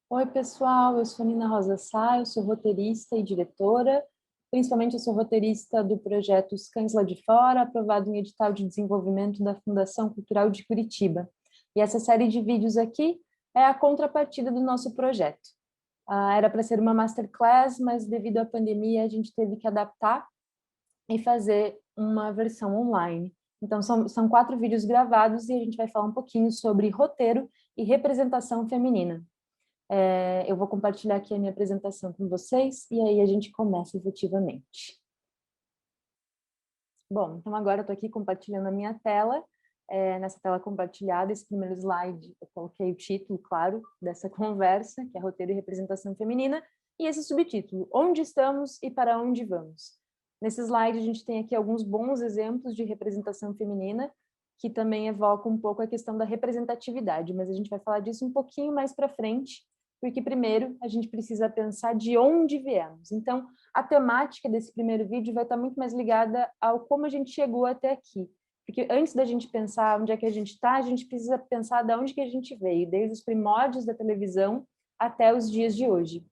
Oi, pessoal, eu sou Nina Rosa Sá, eu sou roteirista e diretora. Principalmente eu sou roteirista do projeto Os Cães Lá de Fora, aprovado em edital de desenvolvimento da Fundação Cultural de Curitiba. E essa série de vídeos aqui é a contrapartida do nosso projeto. Era para ser uma masterclass, mas devido à pandemia a gente teve que adaptar e fazer uma versão online. Então são 4 vídeos gravados e a gente vai falar um pouquinho sobre roteiro e representação feminina. Eu vou compartilhar aqui a minha apresentação com vocês e aí a gente começa efetivamente. Bom, então agora eu estou aqui compartilhando a minha tela. Nessa tela compartilhada, esse primeiro slide, eu coloquei o título, claro, dessa conversa, que é Roteiro e Representação Feminina, e esse subtítulo, Onde estamos e para onde vamos? Nesse slide a gente tem aqui alguns bons exemplos de representação feminina, que também evocam um pouco a questão da representatividade, mas a gente vai falar disso um pouquinho mais para frente, porque primeiro a gente precisa pensar de onde viemos. Então, a temática desse primeiro vídeo vai estar muito mais ligada ao como a gente chegou até aqui. Porque antes da gente pensar onde é que a gente está, a gente precisa pensar de onde que a gente veio, desde os primórdios da televisão até os dias de hoje.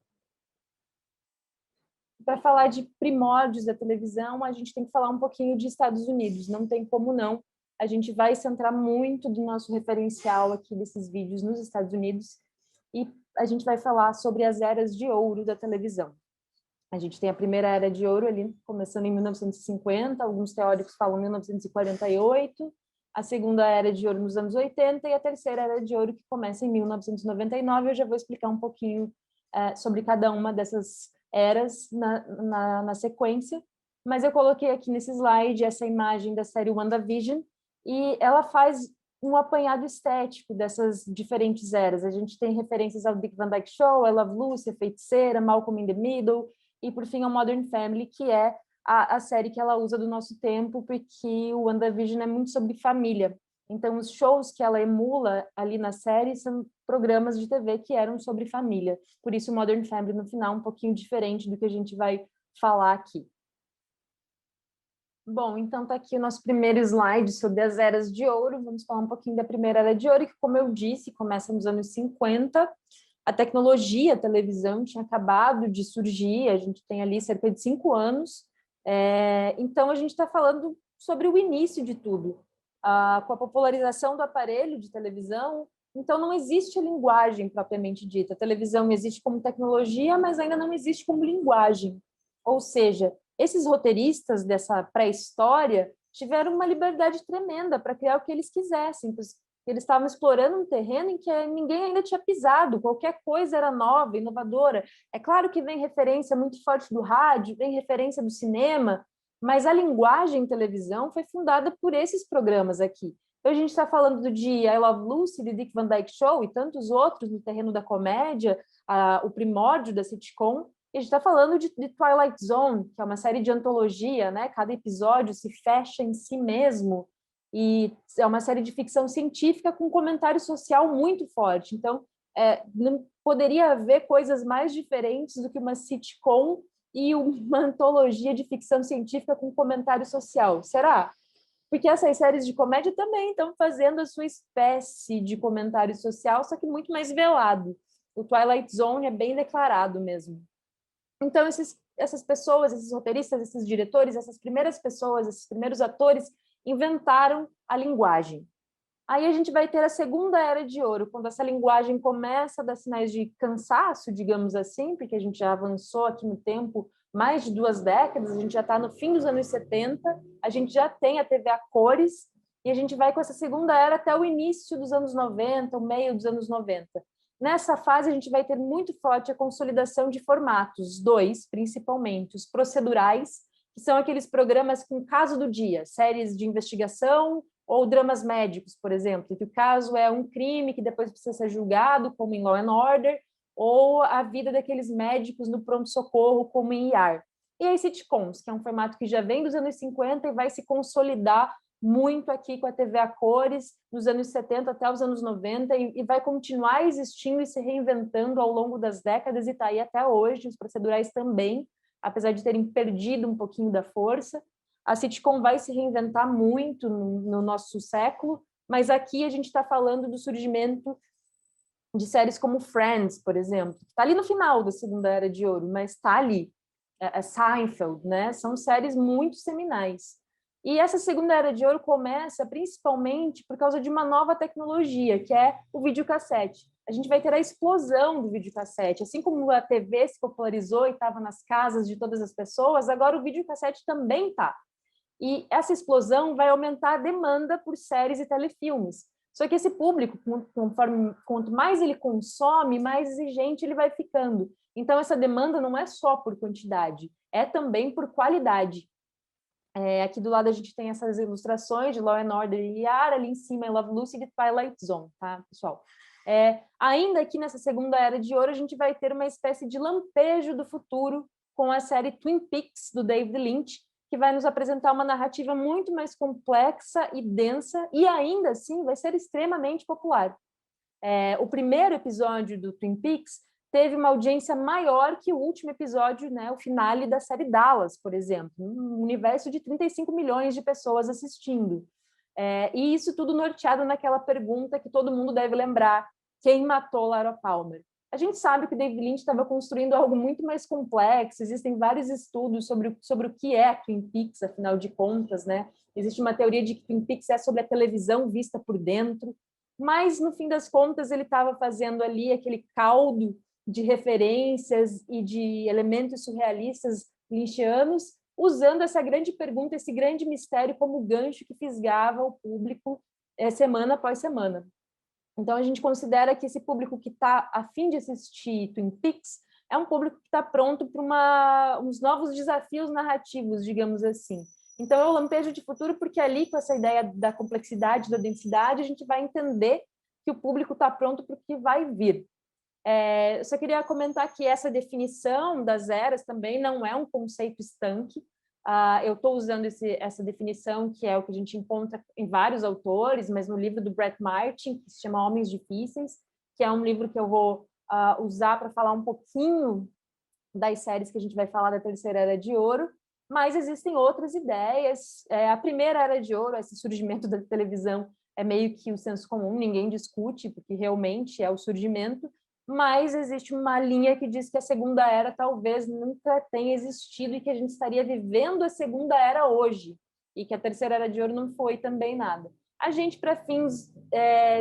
Para falar de primórdios da televisão, a gente tem que falar um pouquinho de Estados Unidos, não tem como não. A gente vai centrar muito do nosso referencial aqui desses vídeos nos Estados Unidos e a gente vai falar sobre as eras de ouro da televisão. A gente tem a primeira era de ouro ali, começando em 1950, alguns teóricos falam 1948, a segunda era de ouro nos anos 80 e a terceira era de ouro que começa em 1999. Eu já vou explicar um pouquinho sobre cada uma dessas eras na sequência, mas eu coloquei aqui nesse slide essa imagem da série WandaVision e ela faz um apanhado estético dessas diferentes eras. A gente tem referências ao Dick Van Dyke Show, I Love Lucy, A Feiticeira, Malcolm in the Middle, e, por fim, a Modern Family, que é a série que ela usa do nosso tempo, porque o WandaVision é muito sobre família. Então, os shows que ela emula ali na série são programas de TV que eram sobre família. Por isso, Modern Family, no final, um pouquinho diferente do que a gente vai falar aqui. Bom, então tá aqui o nosso primeiro slide sobre as eras de ouro. Vamos falar um pouquinho da primeira era de ouro, que, como eu disse, começa nos anos 50. A tecnologia, a televisão tinha acabado de surgir, a gente tem ali cerca de 5 anos. Então, a gente está falando sobre o início de tudo. Com a popularização do aparelho de televisão, então não existe a linguagem propriamente dita. A televisão existe como tecnologia, mas ainda não existe como linguagem. Ou seja, esses roteiristas dessa pré-história tiveram uma liberdade tremenda para criar o que eles quisessem. Eles estavam explorando um terreno em que ninguém ainda tinha pisado, qualquer coisa era nova, inovadora. É claro que vem referência muito forte do rádio, vem referência do cinema, mas a linguagem em televisão foi fundada por esses programas aqui. Então, a gente está falando de I Love Lucy, de Dick Van Dyke Show e tantos outros no terreno da comédia, o primórdio da sitcom. E a gente está falando de Twilight Zone, que é uma série de antologia, né? Cada episódio se fecha em si mesmo, e é uma série de ficção científica com um comentário social muito forte. Então, não poderia haver coisas mais diferentes do que uma sitcom e uma antologia de ficção científica com comentário social. Será? Porque essas séries de comédia também estão fazendo a sua espécie de comentário social, só que muito mais velado. O Twilight Zone é bem declarado mesmo. Então, essas pessoas, esses roteiristas, esses diretores, essas primeiras pessoas, esses primeiros atores inventaram a linguagem. Aí a gente vai ter a segunda era de ouro, quando essa linguagem começa a dar sinais de cansaço, digamos assim, porque a gente já avançou aqui no tempo mais de 2 décadas, a gente já está no fim dos anos 70, a gente já tem a TV a cores, e a gente vai com essa segunda era até o início dos anos 90, o meio dos anos 90. Nessa fase, a gente vai ter muito forte a consolidação de formatos, 2, principalmente, os procedurais, que são aqueles programas com caso do dia, séries de investigação ou dramas médicos, por exemplo, que o caso é um crime que depois precisa ser julgado, como em Law and Order, ou a vida daqueles médicos no pronto-socorro, como em ER. E as sitcoms, que é um formato que já vem dos anos 50 e vai se consolidar muito aqui com a TV a cores, dos anos 70 até os anos 90, e vai continuar existindo e se reinventando ao longo das décadas, e está aí até hoje, os procedurais também, apesar de terem perdido um pouquinho da força. A sitcom vai se reinventar muito no nosso século, mas aqui a gente está falando do surgimento de séries como Friends, por exemplo, que está ali no final da segunda era de ouro, mas está ali. Seinfeld, né? São séries muito seminais. E essa segunda era de ouro começa principalmente por causa de uma nova tecnologia, que é o videocassete. A gente vai ter a explosão do videocassete. Assim como a TV se popularizou e estava nas casas de todas as pessoas, agora o videocassete também está. E essa explosão vai aumentar a demanda por séries e telefilmes. Só que esse público, quanto mais ele consome, mais exigente ele vai ficando. Então, essa demanda não é só por quantidade, é também por qualidade. Aqui do lado a gente tem essas ilustrações de Law and Order e Yara, ali em cima é Love, Lucy e Twilight Zone, tá, pessoal? Ainda aqui nessa segunda era de ouro, a gente vai ter uma espécie de lampejo do futuro com a série Twin Peaks, do David Lynch, que vai nos apresentar uma narrativa muito mais complexa e densa, e ainda assim vai ser extremamente popular. O primeiro episódio do Twin Peaks teve uma audiência maior que o último episódio, né, o finale da série Dallas, por exemplo, um universo de 35 milhões de pessoas assistindo. E isso tudo norteado naquela pergunta que todo mundo deve lembrar: quem matou Laura Palmer? A gente sabe que o David Lynch estava construindo algo muito mais complexo, existem vários estudos sobre o que é Twin Peaks, afinal de contas, né? Existe uma teoria de que Twin Peaks é sobre a televisão vista por dentro, mas, no fim das contas, ele estava fazendo ali aquele caldo de referências e de elementos surrealistas lynchianos, usando essa grande pergunta, esse grande mistério como gancho que fisgava o público semana após semana. Então, a gente considera que esse público que está a fim de assistir Twin Peaks é um público que está pronto para uns novos desafios narrativos, digamos assim. Então, é o lampejo de futuro, porque ali, com essa ideia da complexidade, da densidade, a gente vai entender que o público está pronto para o que vai vir. Eu só queria comentar que essa definição das eras também não é um conceito estanque. Eu estou usando essa definição, que é o que a gente encontra em vários autores, mas no livro do Brett Martin, que se chama Homens Difíceis, que é um livro que eu vou usar para falar um pouquinho das séries que a gente vai falar da terceira era de ouro, mas existem outras ideias. A primeira era de ouro, esse surgimento da televisão, é meio que o senso comum, ninguém discute, porque realmente é o surgimento, mas existe uma linha que diz que a segunda era talvez nunca tenha existido e que a gente estaria vivendo a segunda era hoje, e que a terceira era de ouro não foi também nada. A gente, para fins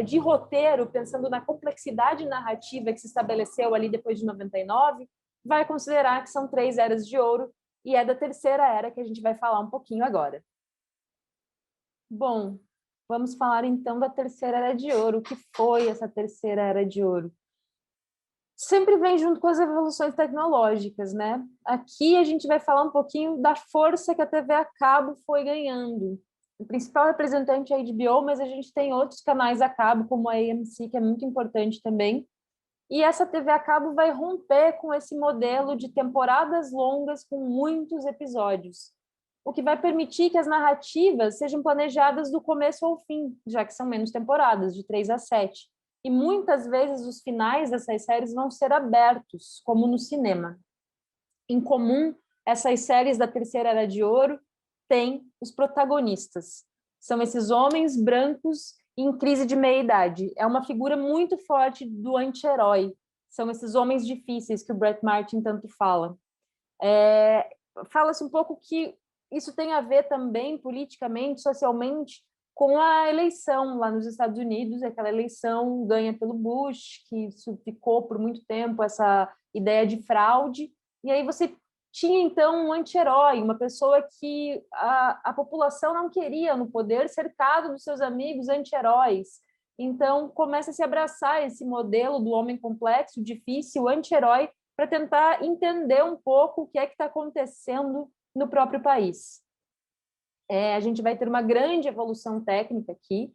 de roteiro, pensando na complexidade narrativa que se estabeleceu ali depois de 99, vai considerar que são 3 eras de ouro, e é da terceira era que a gente vai falar um pouquinho agora. Bom, vamos falar então da terceira era de ouro. O que foi essa terceira era de ouro? Sempre vem junto com as evoluções tecnológicas, né? Aqui a gente vai falar um pouquinho da força que a TV a cabo foi ganhando. O principal representante é a HBO, mas a gente tem outros canais a cabo, como a AMC, que é muito importante também. E essa TV a cabo vai romper com esse modelo de temporadas longas com muitos episódios, o que vai permitir que as narrativas sejam planejadas do começo ao fim, já que são menos temporadas, de 3 a 7. E muitas vezes os finais dessas séries vão ser abertos, como no cinema. Em comum, essas séries da terceira era de ouro têm os protagonistas. São esses homens brancos em crise de meia-idade. É uma figura muito forte do anti-herói. São esses homens difíceis que o Brett Martin tanto fala. Fala-se um pouco que isso tem a ver também politicamente, socialmente, com a eleição lá nos Estados Unidos, aquela eleição ganha pelo Bush, que ficou por muito tempo essa ideia de fraude, e aí você tinha, então, um anti-herói, uma pessoa que a população não queria no poder, cercado dos seus amigos anti-heróis. Então, começa a se abraçar esse modelo do homem complexo, difícil, anti-herói, para tentar entender um pouco o que é que está acontecendo no próprio país. A gente vai ter uma grande evolução técnica aqui,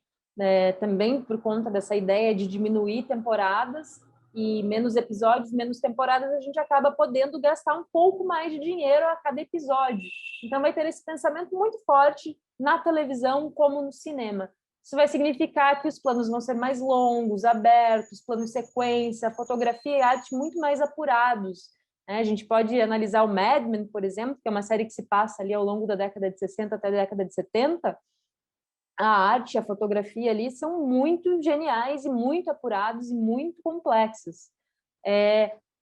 também por conta dessa ideia de diminuir temporadas e menos episódios, menos temporadas, a gente acaba podendo gastar um pouco mais de dinheiro a cada episódio. Então, vai ter esse pensamento muito forte na televisão como no cinema. Isso vai significar que os planos vão ser mais longos, abertos, planos sequência, fotografia e arte muito mais apurados. A gente pode analisar o Mad Men, por exemplo, que é uma série que se passa ali ao longo da década de 60 até a década de 70. a arte, a fotografia ali são muito geniais e muito apurados e muito complexos.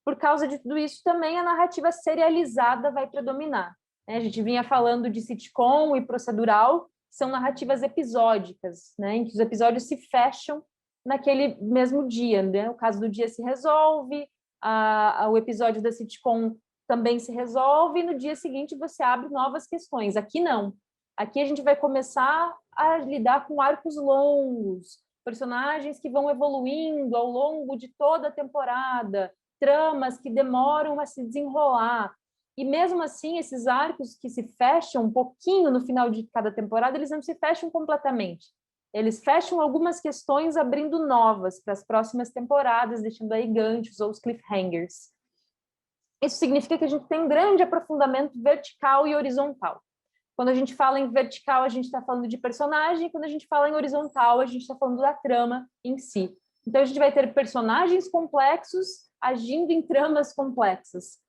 Por causa de tudo isso, também a narrativa serializada vai predominar, né? A gente vinha falando de sitcom e procedural, são narrativas episódicas, né? Em que os episódios se fecham naquele mesmo dia, né? O caso do dia se resolve, o episódio da sitcom também se resolve, e no dia seguinte você abre novas questões. Aqui não. Aqui a gente vai começar a lidar com arcos longos, personagens que vão evoluindo ao longo de toda a temporada, tramas que demoram a se desenrolar. E mesmo assim, esses arcos que se fecham um pouquinho no final de cada temporada, eles não se fecham completamente. Eles fecham algumas questões, abrindo novas para as próximas temporadas, deixando aí ganchos ou os cliffhangers. Isso significa que a gente tem um grande aprofundamento vertical e horizontal. Quando a gente fala em vertical, a gente está falando de personagem, quando a gente fala em horizontal, a gente está falando da trama em si. Então, a gente vai ter personagens complexos agindo em tramas complexas.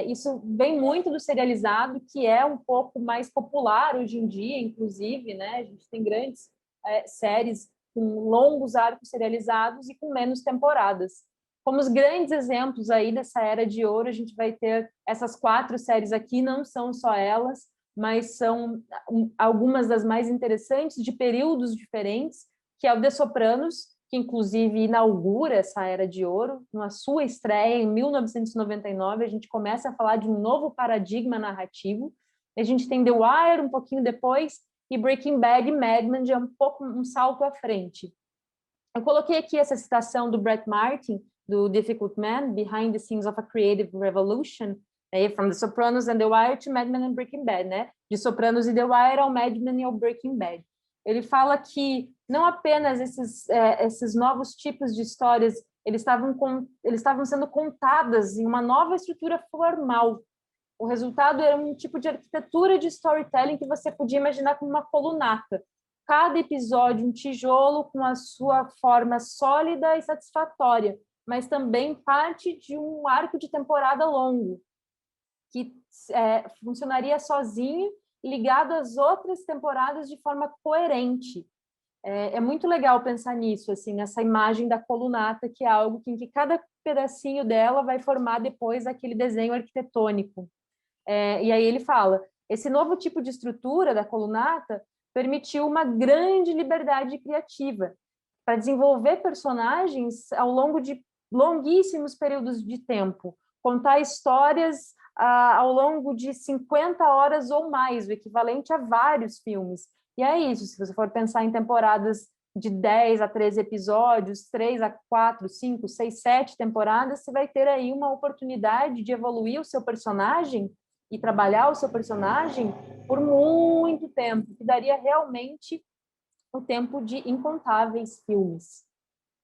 Isso vem muito do serializado, que é um pouco mais popular hoje em dia, inclusive, né? A gente tem grandes séries com longos arcos serializados e com menos temporadas. Como os grandes exemplos aí dessa era de ouro, a gente vai ter essas 4 séries aqui, não são só elas, mas são algumas das mais interessantes, de períodos diferentes, que é o The Sopranos, que inclusive inaugura essa era de ouro. Na sua estreia, em 1999, a gente começa a falar de um novo paradigma narrativo. A gente tem The Wire um pouquinho depois, e Breaking Bad e Mad Men já um salto à frente. Eu coloquei aqui essa citação do Brett Martin, do Difficult Man, Behind the Scenes of a Creative Revolution, from The Sopranos and The Wire to Mad Men and Breaking Bad, né? De Sopranos e The Wire ao Mad Men e ao Breaking Bad. Ele fala que não apenas esses novos tipos de histórias eles estavam sendo contadas em uma nova estrutura formal. O resultado era um tipo de arquitetura de storytelling que você podia imaginar como uma colunata. Cada episódio um tijolo com a sua forma sólida e satisfatória, mas também parte de um arco de temporada longo, que funcionaria sozinho, ligado às outras temporadas de forma coerente. É muito legal pensar nisso, assim, nessa imagem da colunata, que é algo em que cada pedacinho dela vai formar depois aquele desenho arquitetônico. E aí ele fala, esse novo tipo de estrutura da colunata permitiu uma grande liberdade criativa para desenvolver personagens ao longo de longuíssimos períodos de tempo, contar histórias ao longo de 50 horas ou mais, o equivalente a vários filmes. E é isso, se você for pensar em temporadas de 10 a 13 episódios, 3 a 4, 5, 6, 7 temporadas, você vai ter aí uma oportunidade de evoluir o seu personagem e trabalhar o seu personagem por muito tempo, que daria realmente o tempo de incontáveis filmes.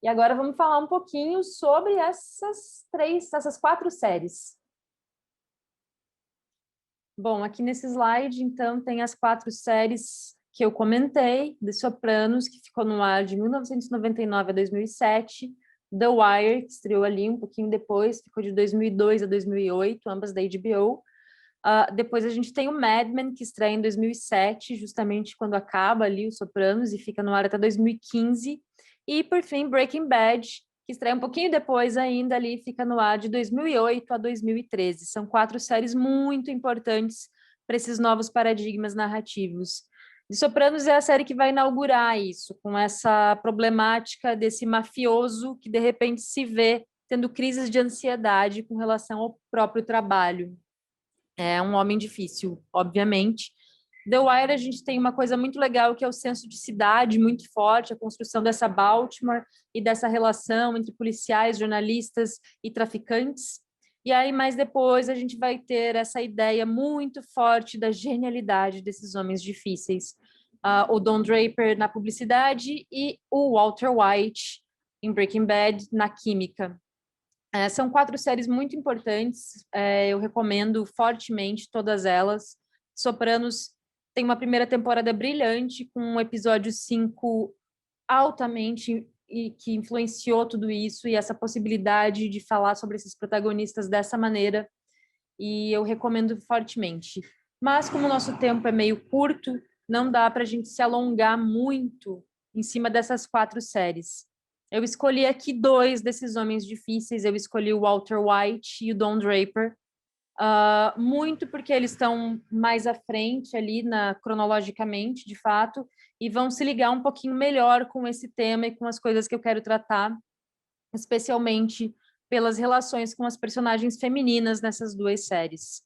E agora vamos falar um pouquinho sobre essas 4 séries. Bom, aqui nesse slide, então, tem as 4 séries que eu comentei, The Sopranos, que ficou no ar de 1999 a 2007, The Wire, que estreou ali um pouquinho depois, ficou de 2002 a 2008, ambas da HBO. Depois a gente tem o Mad Men, que estreia em 2007, justamente quando acaba ali os Sopranos, e fica no ar até 2015. E, por fim, Breaking Bad, que estreia um pouquinho depois ainda ali, fica no ar de 2008 a 2013. São 4 séries muito importantes para esses novos paradigmas narrativos. The Sopranos é a série que vai inaugurar isso, com essa problemática desse mafioso que, de repente, se vê tendo crises de ansiedade com relação ao próprio trabalho. É um homem difícil, obviamente. The Wire, a gente tem uma coisa muito legal, que é o senso de cidade muito forte, a construção dessa Baltimore e dessa relação entre policiais, jornalistas e traficantes. E aí, mais depois, a gente vai ter essa ideia muito forte da genialidade desses homens difíceis. O Don Draper na publicidade e o Walter White em Breaking Bad na química. São 4 séries muito importantes, eu recomendo fortemente todas elas. Sopranos tem uma primeira temporada brilhante, com um episódio 5 altamente e que influenciou tudo isso e essa possibilidade de falar sobre esses protagonistas dessa maneira, e eu recomendo fortemente. Mas como o nosso tempo é meio curto, não dá para a gente se alongar muito em cima dessas 4 séries. Eu escolhi aqui 2 desses homens difíceis, eu escolhi o Walter White e o Don Draper, muito porque eles estão mais à frente ali cronologicamente, de fato, e vão se ligar um pouquinho melhor com esse tema e com as coisas que eu quero tratar, especialmente pelas relações com as personagens femininas nessas 2 séries.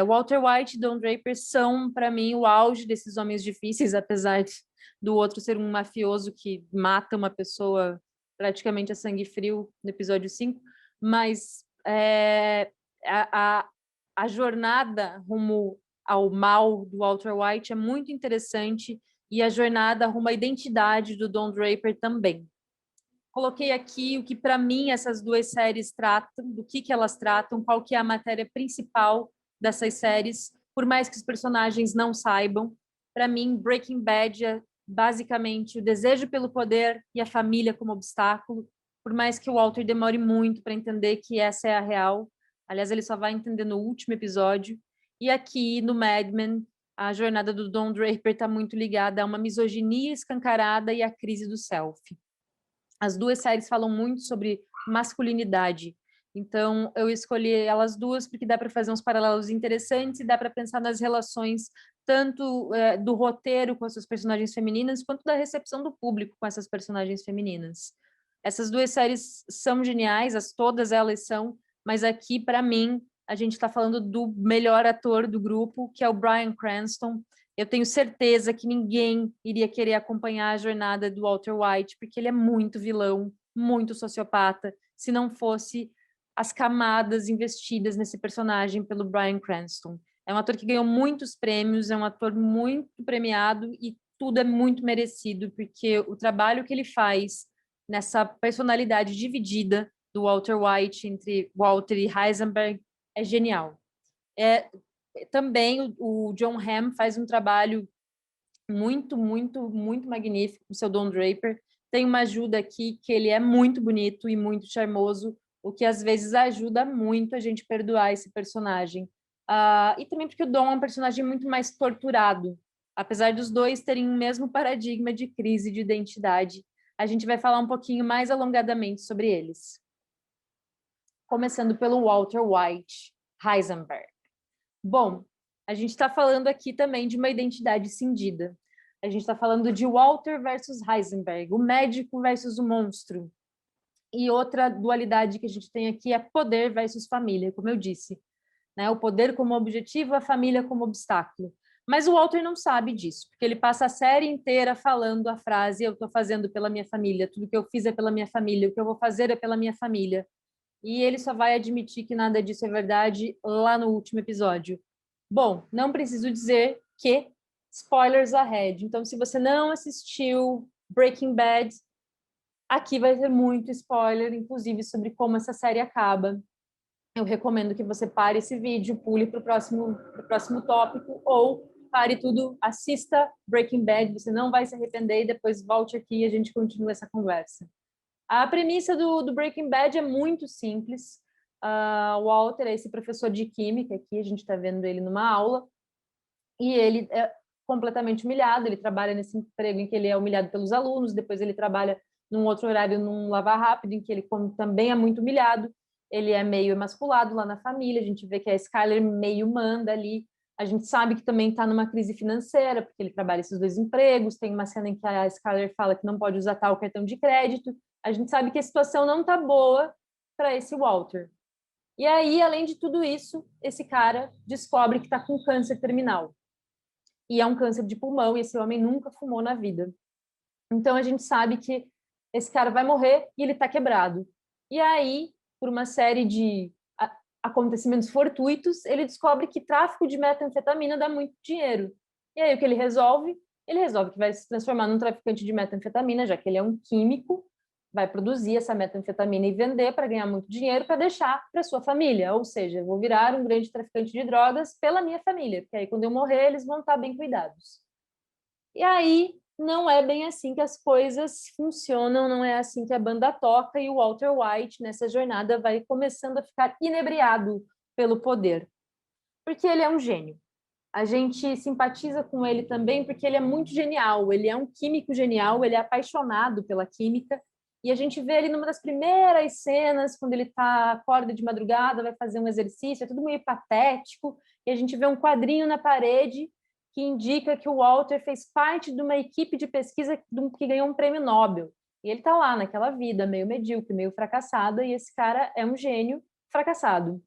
Walter White e Don Draper são, para mim, o auge desses homens difíceis, apesar do outro ser um mafioso que mata uma pessoa praticamente a sangue frio no episódio 5, mas a, a jornada rumo ao mal do Walter White é muito interessante e a jornada rumo à identidade do Don Draper também. Coloquei aqui o que, para mim, essas 2 séries tratam, do que elas tratam, qual que é a matéria principal dessas séries, por mais que os personagens não saibam. Para mim, Breaking Bad é basicamente o desejo pelo poder e a família como obstáculo, por mais que o Walter demore muito para entender que essa é a real. Aliás, ele só vai entender no último episódio. E aqui, no Mad Men, a jornada do Don Draper está muito ligada a uma misoginia escancarada e a crise do self. As 2 séries falam muito sobre masculinidade, então eu escolhi elas 2 porque dá para fazer uns paralelos interessantes e dá para pensar nas relações tanto do roteiro com essas personagens femininas quanto da recepção do público com essas personagens femininas. Essas 2 séries são geniais, todas elas são, mas aqui, para mim, a gente está falando do melhor ator do grupo, que é o Bryan Cranston. Eu tenho certeza que ninguém iria querer acompanhar a jornada do Walter White, porque ele é muito vilão, muito sociopata, se não fosse as camadas investidas nesse personagem pelo Bryan Cranston. É um ator que ganhou muitos prêmios, é um ator muito premiado e tudo é muito merecido, porque o trabalho que ele faz nessa personalidade dividida do Walter White entre Walter e Heisenberg é genial. Também o Jon Hamm faz um trabalho muito, muito, muito magnífico com o seu Don Draper. Tem uma ajuda aqui que ele é muito bonito e muito charmoso, o que às vezes ajuda muito a gente perdoar esse personagem. E também porque o Don é um personagem muito mais torturado. Apesar dos 2 terem o mesmo paradigma de crise de identidade, a gente vai falar um pouquinho mais alongadamente sobre eles. Começando pelo Walter White, Heisenberg. Bom, a gente está falando aqui também de uma identidade cindida. A gente está falando de Walter versus Heisenberg, o médico versus o monstro. E outra dualidade que a gente tem aqui é poder versus família, como eu disse. Né? O poder como objetivo, a família como obstáculo. Mas o Walter não sabe disso, porque ele passa a série inteira falando a frase: eu estou fazendo pela minha família, tudo que eu fiz é pela minha família, o que eu vou fazer é pela minha família. E ele só vai admitir que nada disso é verdade lá no último episódio. Bom, não preciso dizer que spoilers ahead. Então, se você não assistiu Breaking Bad, aqui vai ter muito spoiler, inclusive sobre como essa série acaba. Eu recomendo que você pare esse vídeo, pule para o próximo tópico, ou pare tudo, assista Breaking Bad, você não vai se arrepender, e depois volte aqui e a gente continua essa conversa. A premissa do Breaking Bad é muito simples. O Walter é esse professor de química, aqui a gente está vendo ele numa aula, e ele é completamente humilhado, ele trabalha nesse emprego em que ele é humilhado pelos alunos, depois ele trabalha num outro horário, num lavar rápido, em que ele também é muito humilhado, ele é meio emasculado lá na família, a gente vê que a Skyler meio manda ali, a gente sabe que também está numa crise financeira, porque ele trabalha esses 2 empregos, tem uma cena em que a Skyler fala que não pode usar tal cartão de crédito, a gente sabe que a situação não está boa para esse Walter. E aí, além de tudo isso, esse cara descobre que está com câncer terminal. E é um câncer de pulmão, e esse homem nunca fumou na vida. Então, a gente sabe que esse cara vai morrer e ele está quebrado. E aí, por uma série de acontecimentos fortuitos, ele descobre que tráfico de metanfetamina dá muito dinheiro. E aí, o que ele resolve? Ele resolve que vai se transformar num traficante de metanfetamina, já que ele é um químico, vai produzir essa metanfetamina e vender para ganhar muito dinheiro para deixar para sua família. Ou seja, eu vou virar um grande traficante de drogas pela minha família, porque aí quando eu morrer eles vão estar bem cuidados. E aí não é bem assim que as coisas funcionam, não é assim que a banda toca, e o Walter White nessa jornada vai começando a ficar inebriado pelo poder, porque ele é um gênio. A gente simpatiza com ele também porque ele é muito genial, ele é um químico genial, ele é apaixonado pela química, e a gente vê ele numa das primeiras cenas, quando ele acorda de madrugada, vai fazer um exercício, é tudo meio patético, e a gente vê um quadrinho na parede que indica que o Walter fez parte de uma equipe de pesquisa que ganhou um prêmio Nobel. E ele está lá naquela vida meio medíocre, meio fracassada, e esse cara é um gênio fracassado.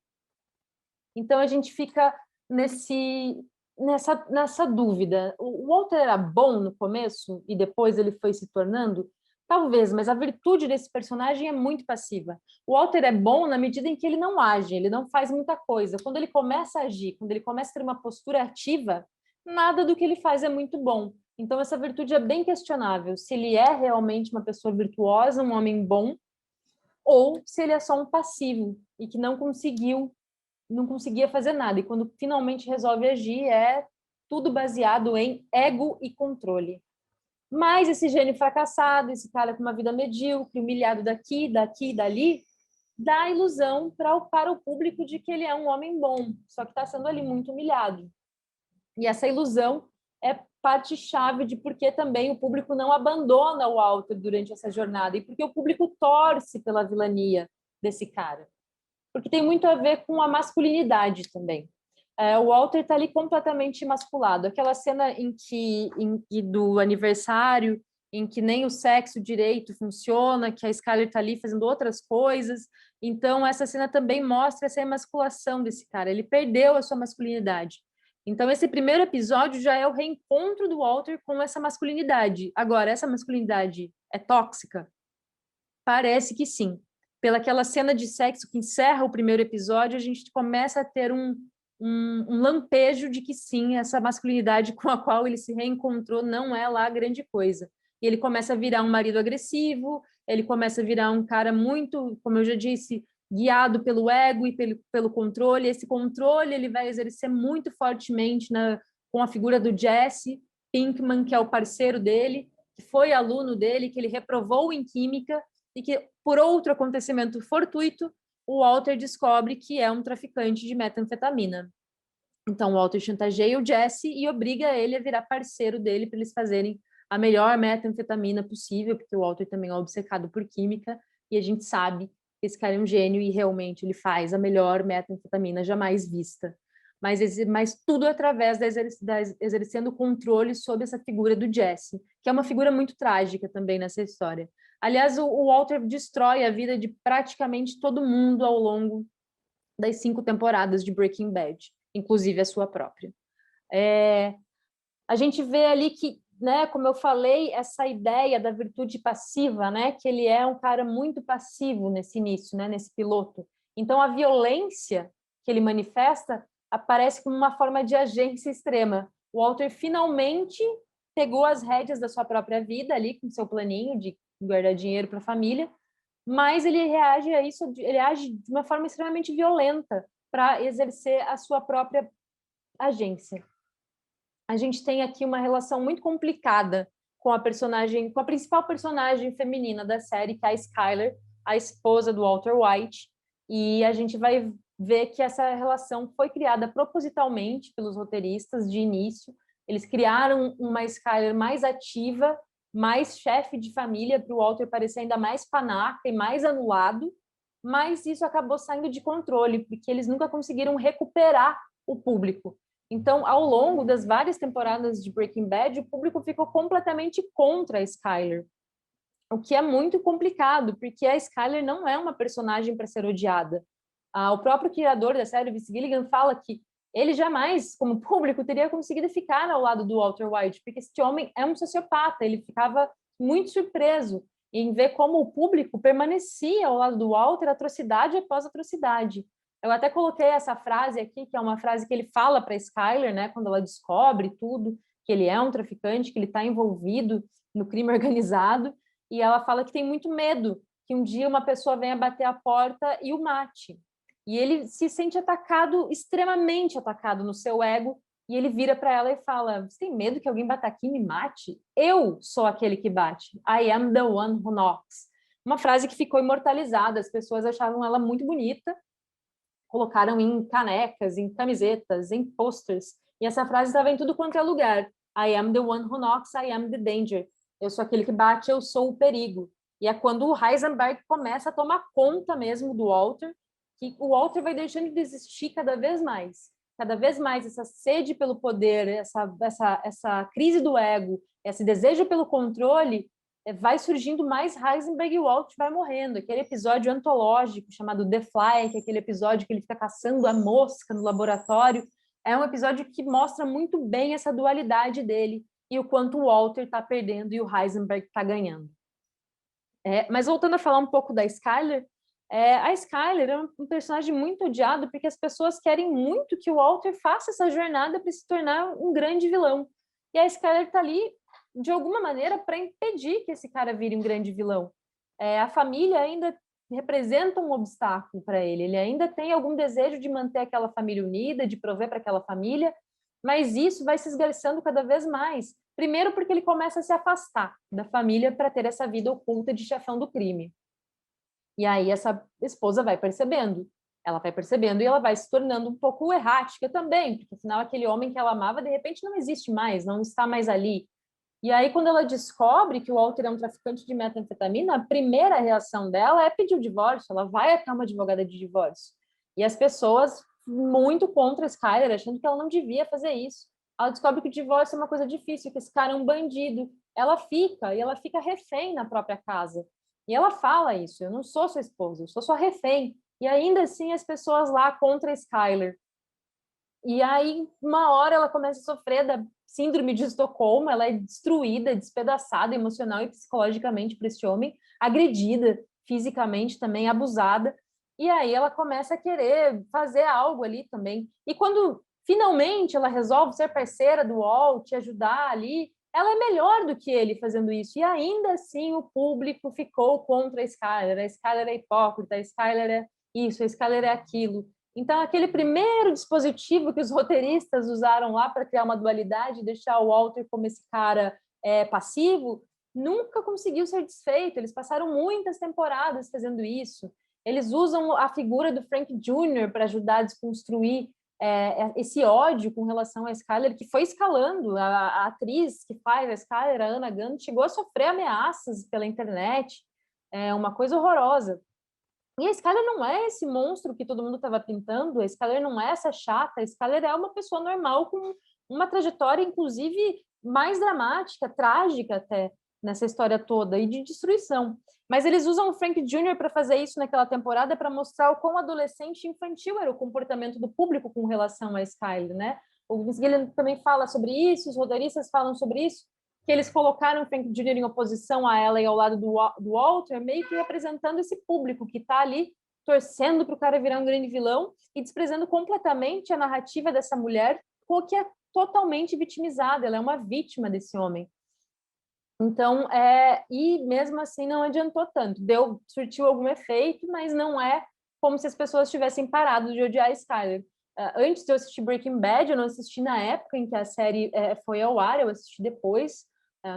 Então a gente fica nessa dúvida. O Walter era bom no começo e depois ele foi se tornando? Talvez, mas a virtude desse personagem é muito passiva. O Walter é bom na medida em que ele não age, ele não faz muita coisa. Quando ele começa a agir, quando ele começa a ter uma postura ativa, nada do que ele faz é muito bom. Então essa virtude é bem questionável, se ele é realmente uma pessoa virtuosa, um homem bom, ou se ele é só um passivo e que não conseguia fazer nada. E quando finalmente resolve agir, é tudo baseado em ego e controle. Mas esse gênio fracassado, esse cara com uma vida medíocre, humilhado daqui, dali, dá a ilusão para o público de que ele é um homem bom, só que está sendo ali muito humilhado. E essa ilusão é parte-chave de por que também o público não abandona o Walter durante essa jornada e porque o público torce pela vilania desse cara. Porque tem muito a ver com a masculinidade também. O Walter está ali completamente emasculado. Aquela cena em que do aniversário, em que nem o sexo direito funciona, que a Skyler está ali fazendo outras coisas. Então, essa cena também mostra essa emasculação desse cara. Ele perdeu a sua masculinidade. Então, esse primeiro episódio já é o reencontro do Walter com essa masculinidade. Agora, essa masculinidade é tóxica? Parece que sim. Pelaquela cena de sexo que encerra o primeiro episódio, a gente começa a ter um lampejo de que sim, essa masculinidade com a qual ele se reencontrou não é lá grande coisa. E ele começa a virar um marido agressivo, ele começa a virar um cara muito, como eu já disse, guiado pelo ego e pelo controle. Esse controle ele vai exercer muito fortemente com a figura do Jesse Pinkman, que é o parceiro dele, que foi aluno dele, que ele reprovou em química, e que, por outro acontecimento fortuito, o Walter descobre que é um traficante de metanfetamina. Então, o Walter chantageia o Jesse e obriga ele a virar parceiro dele para eles fazerem a melhor metanfetamina possível, porque o Walter também é obcecado por química, e a gente sabe que esse cara é um gênio e realmente ele faz a melhor metanfetamina jamais vista. Mas tudo através exercendo controle sobre essa figura do Jesse, que é uma figura muito trágica também nessa história. Aliás, o Walter destrói a vida de praticamente todo mundo ao longo das 5 temporadas de Breaking Bad, inclusive a sua própria. A gente vê ali que, né, como eu falei, essa ideia da virtude passiva, né, que ele é um cara muito passivo nesse início, né, nesse piloto. Então, a violência que ele manifesta aparece como uma forma de agência extrema. O Walter finalmente pegou as rédeas da sua própria vida ali com seu planinho de guardar dinheiro para a família, mas ele reage a isso, ele age de uma forma extremamente violenta para exercer a sua própria agência. A gente tem aqui uma relação muito complicada com a principal personagem feminina da série, que é a Skyler, a esposa do Walter White, e a gente vai ver que essa relação foi criada propositalmente pelos roteiristas de início. Eles criaram uma Skyler mais ativa, mais chefe de família, para o Walter parecer ainda mais panaca e mais anulado, mas isso acabou saindo de controle, porque eles nunca conseguiram recuperar o público. Então, ao longo das várias temporadas de Breaking Bad, o público ficou completamente contra a Skyler, o que é muito complicado, porque a Skyler não é uma personagem para ser odiada. O próprio criador da série, Vince Gilligan, fala que ele jamais, como público, teria conseguido ficar ao lado do Walter White, porque esse homem é um sociopata, ele ficava muito surpreso em ver como o público permanecia ao lado do Walter, atrocidade após atrocidade. Eu até coloquei essa frase aqui, que é uma frase que ele fala para a Skyler, né, quando ela descobre tudo, que ele é um traficante, que ele está envolvido no crime organizado, e ela fala que tem muito medo que um dia uma pessoa venha bater a porta e o mate. E ele se sente atacado, extremamente atacado no seu ego, e ele vira para ela e fala: você tem medo que alguém bata aqui e me mate? Eu sou aquele que bate. I am the one who knocks. Uma frase que ficou imortalizada, as pessoas achavam ela muito bonita, colocaram em canecas, em camisetas, em posters, E essa frase estava em tudo quanto é lugar. I am the one who knocks, I am the danger. Eu sou aquele que bate, eu sou o perigo. E é quando o Heisenberg começa a tomar conta mesmo do Walter, que o Walter vai deixando de existir cada vez mais. Cada vez mais essa sede pelo poder, essa crise do ego, esse desejo pelo controle, vai surgindo mais Heisenberg e o Walt vai morrendo. Aquele episódio antológico chamado The Fly, que é aquele episódio que ele fica caçando a mosca no laboratório, é um episódio que mostra muito bem essa dualidade dele e o quanto o Walter está perdendo e o Heisenberg está ganhando. Mas voltando a falar um pouco da Skyler, a Skyler é um personagem muito odiado porque as pessoas querem muito que o Walter faça essa jornada para se tornar um grande vilão. E a Skyler está ali de alguma maneira, para impedir que esse cara vire um grande vilão. A família ainda representa um obstáculo para ele. Ele ainda tem algum desejo de manter aquela família unida, de prover para aquela família, mas isso vai se esgarçando cada vez mais. Primeiro porque ele começa a se afastar da família para ter essa vida oculta de chefão do crime. E aí essa esposa vai percebendo. Ela vai percebendo e ela vai se tornando um pouco errática também, porque afinal aquele homem que ela amava de repente não existe mais, não está mais ali. E aí, quando ela descobre que o Walter é um traficante de metanfetamina, a primeira reação dela é pedir o divórcio. Ela vai até uma advogada de divórcio. E as pessoas, muito contra a Skyler, achando que ela não devia fazer isso. Ela descobre que o divórcio é uma coisa difícil, que esse cara é um bandido. Ela fica refém na própria casa. E ela fala isso: eu não sou sua esposa, eu sou sua refém. E ainda assim, as pessoas lá contra a Skyler. E aí, uma hora, ela começa a sofrer da síndrome de Estocolmo, ela é destruída, despedaçada emocional e psicologicamente por esse homem, agredida fisicamente também, abusada. E aí ela começa a querer fazer algo ali também. E quando finalmente ela resolve ser parceira do Walt, ajudar ali, ela é melhor do que ele fazendo isso. E ainda assim o público ficou contra a Skyler. A Skyler é hipócrita, a Skyler é isso, a Skyler é aquilo. Então, aquele primeiro dispositivo que os roteiristas usaram lá para criar uma dualidade, deixar o Walter como esse cara passivo, nunca conseguiu ser desfeito. Eles passaram muitas temporadas fazendo isso. Eles usam a figura do Frank Jr. para ajudar a desconstruir esse ódio com relação a Skyler, que foi escalando. A atriz que faz a Skyler, a Anna Gunn, chegou a sofrer ameaças pela internet. É uma coisa horrorosa. E a Skyler não é esse monstro que todo mundo estava pintando, a Skyler não é essa chata, a Skyler é uma pessoa normal com uma trajetória, inclusive, mais dramática, trágica até, nessa história toda, e de destruição. Mas eles usam o Frank Jr. para fazer isso naquela temporada para mostrar o quão adolescente e infantil era o comportamento do público com relação a Skyler, né? O Vince Gilligan também fala sobre isso, os roteiristas falam sobre isso, que eles colocaram o Frank Jr. em oposição a ela e ao lado do Walter, meio que representando esse público que está ali torcendo para o cara virar um grande vilão e desprezando completamente a narrativa dessa mulher, que é totalmente vitimizada, ela é uma vítima desse homem. Então, e mesmo assim não adiantou tanto. Surtiu algum efeito, mas não é como se as pessoas tivessem parado de odiar a Skyler. Antes de eu assistir Breaking Bad, eu não assisti na época em que a série foi ao ar, eu assisti depois,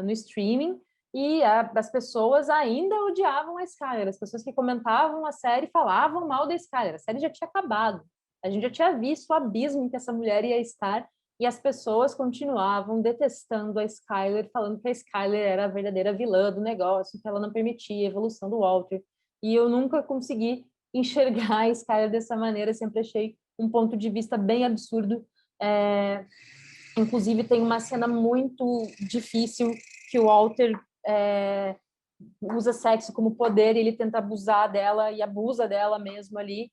no streaming, e as pessoas ainda odiavam a Skyler. As pessoas que comentavam a série falavam mal da Skyler. A série já tinha acabado. A gente já tinha visto o abismo em que essa mulher ia estar, e as pessoas continuavam detestando a Skyler, falando que a Skyler era a verdadeira vilã do negócio, que ela não permitia a evolução do Walter. E eu nunca consegui enxergar a Skyler dessa maneira, sempre achei um ponto de vista bem absurdo. Inclusive, tem uma cena muito difícil que o Walter usa sexo como poder e ele tenta abusar dela e abusa dela mesmo ali.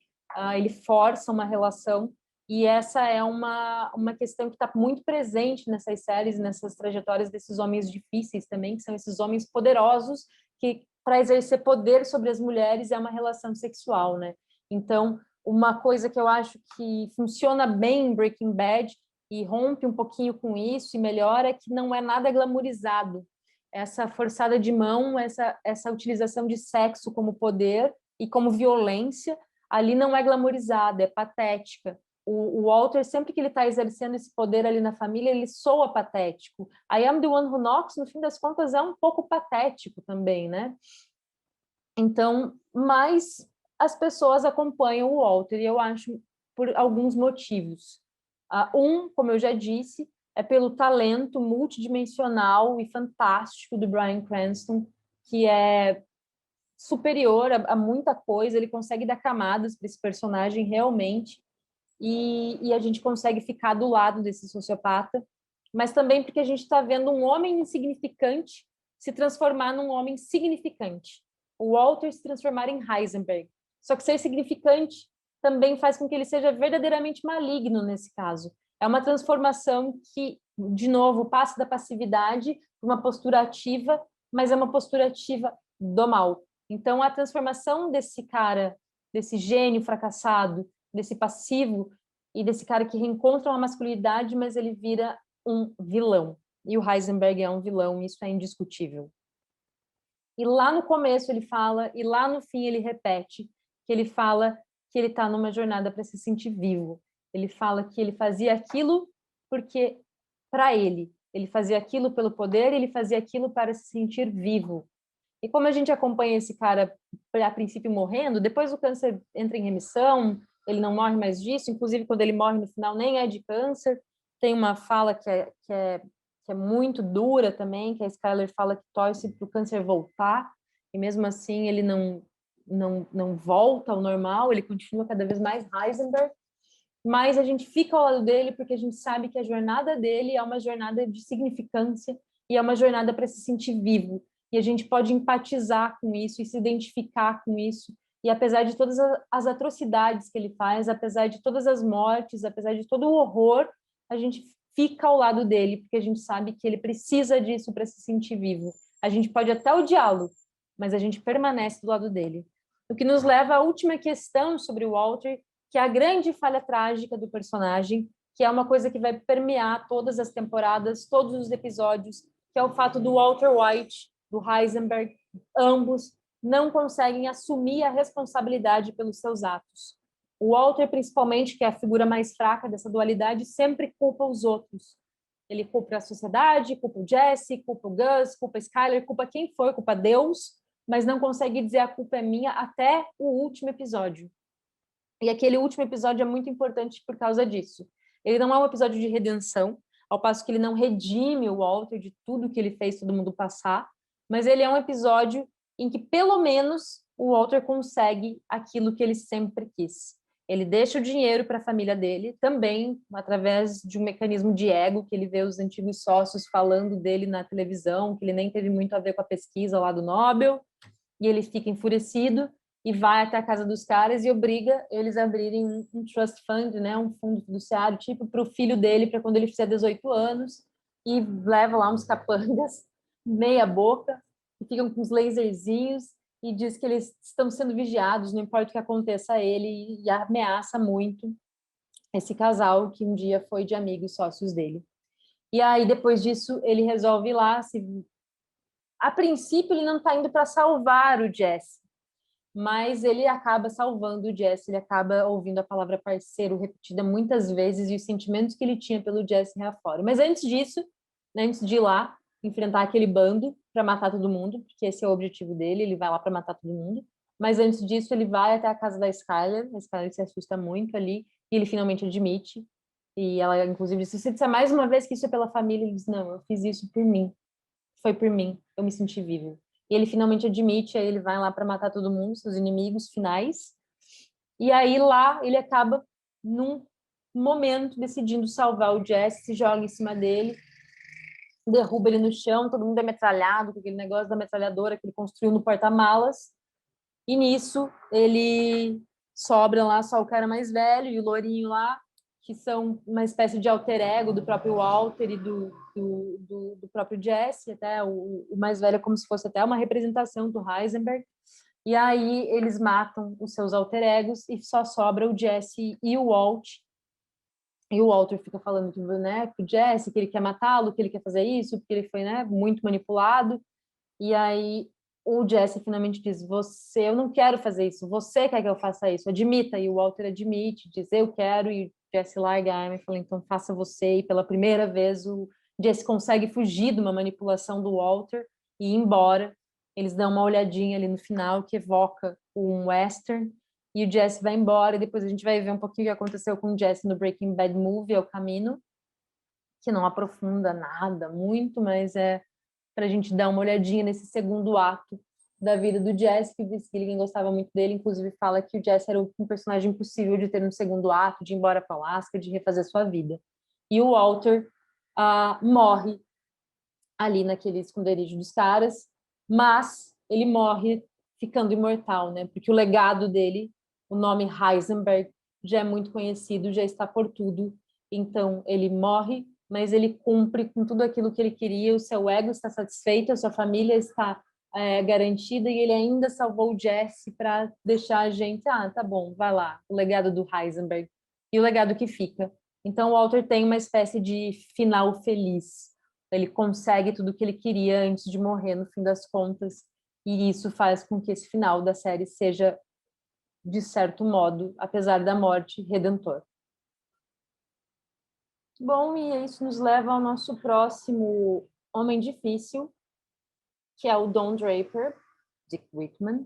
Ele força uma relação. E essa é uma questão que está muito presente nessas séries, nessas trajetórias desses homens difíceis também, que são esses homens poderosos que, para exercer poder sobre as mulheres, é uma relação sexual, né? Então, uma coisa que eu acho que funciona bem em Breaking Bad e rompe um pouquinho com isso e melhora é que não é nada glamourizado. Essa forçada de mão, essa utilização de sexo como poder e como violência, ali não é glamourizada, é patética. O Walter, sempre que ele está exercendo esse poder ali na família, ele soa patético. I am the one who knocks, no fim das contas, é um pouco patético também, né? Então, mas as pessoas acompanham o Walter, e eu acho por alguns motivos. Como eu já disse, é pelo talento multidimensional e fantástico do Bryan Cranston, que é superior a muita coisa, ele consegue dar camadas para esse personagem realmente, e a gente consegue ficar do lado desse sociopata, mas também porque a gente está vendo um homem insignificante se transformar num homem significante. O Walter se transformar em Heisenberg. Só que ser significante também faz com que ele seja verdadeiramente maligno nesse caso. É uma transformação que, de novo, passa da passividade para uma postura ativa, mas é uma postura ativa do mal. Então, a transformação desse cara, desse gênio fracassado, desse passivo e desse cara que reencontra uma masculinidade, mas ele vira um vilão. E o Heisenberg é um vilão, isso é indiscutível. E lá no começo ele fala, e lá no fim ele repete, que ele fala que ele está numa jornada para se sentir vivo. Ele fala que ele fazia aquilo porque, para ele fazia aquilo pelo poder, ele fazia aquilo para se sentir vivo. E como a gente acompanha esse cara, a princípio, morrendo, depois o câncer entra em remissão, ele não morre mais disso, inclusive quando ele morre no final nem é de câncer, tem uma fala que é muito dura também, que a Skyler fala que torce para o câncer voltar, e mesmo assim ele não volta ao normal, ele continua cada vez mais Heisenberg, mas a gente fica ao lado dele porque a gente sabe que a jornada dele é uma jornada de significância e é uma jornada para se sentir vivo. E a gente pode empatizar com isso e se identificar com isso. E apesar de todas as atrocidades que ele faz, apesar de todas as mortes, apesar de todo o horror, a gente fica ao lado dele, porque a gente sabe que ele precisa disso para se sentir vivo. A gente pode até odiá-lo, mas a gente permanece do lado dele. O que nos leva à última questão sobre o Walter, que é a grande falha trágica do personagem, que é uma coisa que vai permear todas as temporadas, todos os episódios, que é o fato do Walter White, do Heisenberg, ambos não conseguem assumir a responsabilidade pelos seus atos. O Walter, principalmente, que é a figura mais fraca dessa dualidade, sempre culpa os outros. Ele culpa a sociedade, culpa o Jesse, culpa o Gus, culpa a Skyler, culpa quem for, culpa Deus, mas não consegue dizer a culpa é minha até o último episódio. E aquele último episódio é muito importante por causa disso. Ele não é um episódio de redenção, ao passo que ele não redime o Walter de tudo que ele fez todo mundo passar, mas ele é um episódio em que, pelo menos, o Walter consegue aquilo que ele sempre quis. Ele deixa o dinheiro para a família dele, também através de um mecanismo de ego, que ele vê os antigos sócios falando dele na televisão, que ele nem teve muito a ver com a pesquisa lá do Nobel, e ele fica enfurecido e vai até a casa dos caras e obriga eles a abrirem um trust fund, né, um fundo fiduciário, tipo, para o filho dele, para quando ele fizer 18 anos, e leva lá uns capangas, meia boca, e ficam com os laserzinhos, e diz que eles estão sendo vigiados, não importa o que aconteça a ele, e ameaça muito esse casal que um dia foi de amigos sócios dele. E aí, depois disso, ele resolve ir lá. A princípio, ele não está indo para salvar o Jesse, mas ele acaba salvando o Jesse, ele acaba ouvindo a palavra parceiro repetida muitas vezes e os sentimentos que ele tinha pelo Jesse reafloram. Mas antes disso, antes de ir lá enfrentar aquele bando para matar todo mundo, porque esse é o objetivo dele, ele vai lá para matar todo mundo. Mas antes disso, ele vai até a casa da Skyler, a Skyler se assusta muito ali, e ele finalmente admite. E ela, inclusive, disse: se você disser mais uma vez que isso é pela família, ele diz: não, eu fiz isso por mim. Foi por mim, eu me senti vivo. E ele finalmente admite, aí ele vai lá para matar todo mundo, seus inimigos finais. E aí lá ele acaba, num momento, decidindo salvar o Jesse, se joga em cima dele, derruba ele no chão, todo mundo é metralhado com aquele negócio da metralhadora que ele construiu no porta-malas. E nisso ele sobra lá só o cara mais velho e o lourinho lá, que são uma espécie de alter ego do próprio Walter e do próprio Jesse, até o mais velho é como se fosse até uma representação do Heisenberg. E aí eles matam os seus alter egos e só sobra o Jesse e o Walt. E o Walter fica falando que, né, que o Jesse, que ele quer matá-lo, que ele quer fazer isso, porque ele foi, né, muito manipulado. E aí o Jesse finalmente diz: eu não quero fazer isso, você quer que eu faça isso, admita. E o Walter admite, diz: eu quero, e o Jesse larga a arma e fala: então faça você. E pela primeira vez o Jesse consegue fugir de uma manipulação do Walter e ir embora. Eles dão uma olhadinha ali no final que evoca um western, e o Jesse vai embora, e depois a gente vai ver um pouquinho o que aconteceu com o Jesse no Breaking Bad Movie, El Camino, que não aprofunda nada muito, mas é para a gente dar uma olhadinha nesse segundo ato da vida do Jesse, que o Vince Gilligan gostava muito dele, inclusive fala que o Jesse era um personagem impossível de ter no segundo ato, de ir embora para Alaska, de refazer sua vida. E o Walter morre ali naquele esconderijo dos caras, mas ele morre ficando imortal, né? Porque o legado dele, o nome Heisenberg, já é muito conhecido, já está por tudo. Então, ele morre, mas ele cumpre com tudo aquilo que ele queria, o seu ego está satisfeito, a sua família está garantida, e ele ainda salvou o Jesse para deixar a gente, tá bom, vai lá, o legado do Heisenberg, e o legado que fica. Então, o Walter tem uma espécie de final feliz. Ele consegue tudo o que ele queria antes de morrer, no fim das contas, e isso faz com que esse final da série seja, de certo modo, apesar da morte, redentor. Bom, e isso nos leva ao nosso próximo homem difícil, que é o Don Draper, Dick Whitman,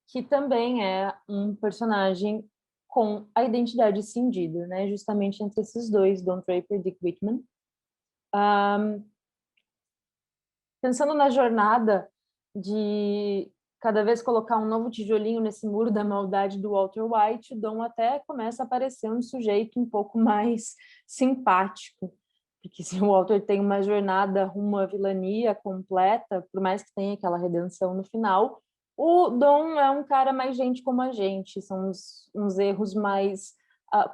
que também é um personagem com a identidade cindida, né? Justamente entre esses dois, Don Draper e Dick Whitman. Pensando na jornada de cada vez colocar um novo tijolinho nesse muro da maldade do Walter White, o Dom até começa a parecer um sujeito um pouco mais simpático, porque se o Walter tem uma jornada rumo à vilania completa, por mais que tenha aquela redenção no final, o Dom é um cara mais gente como a gente, são uns erros mais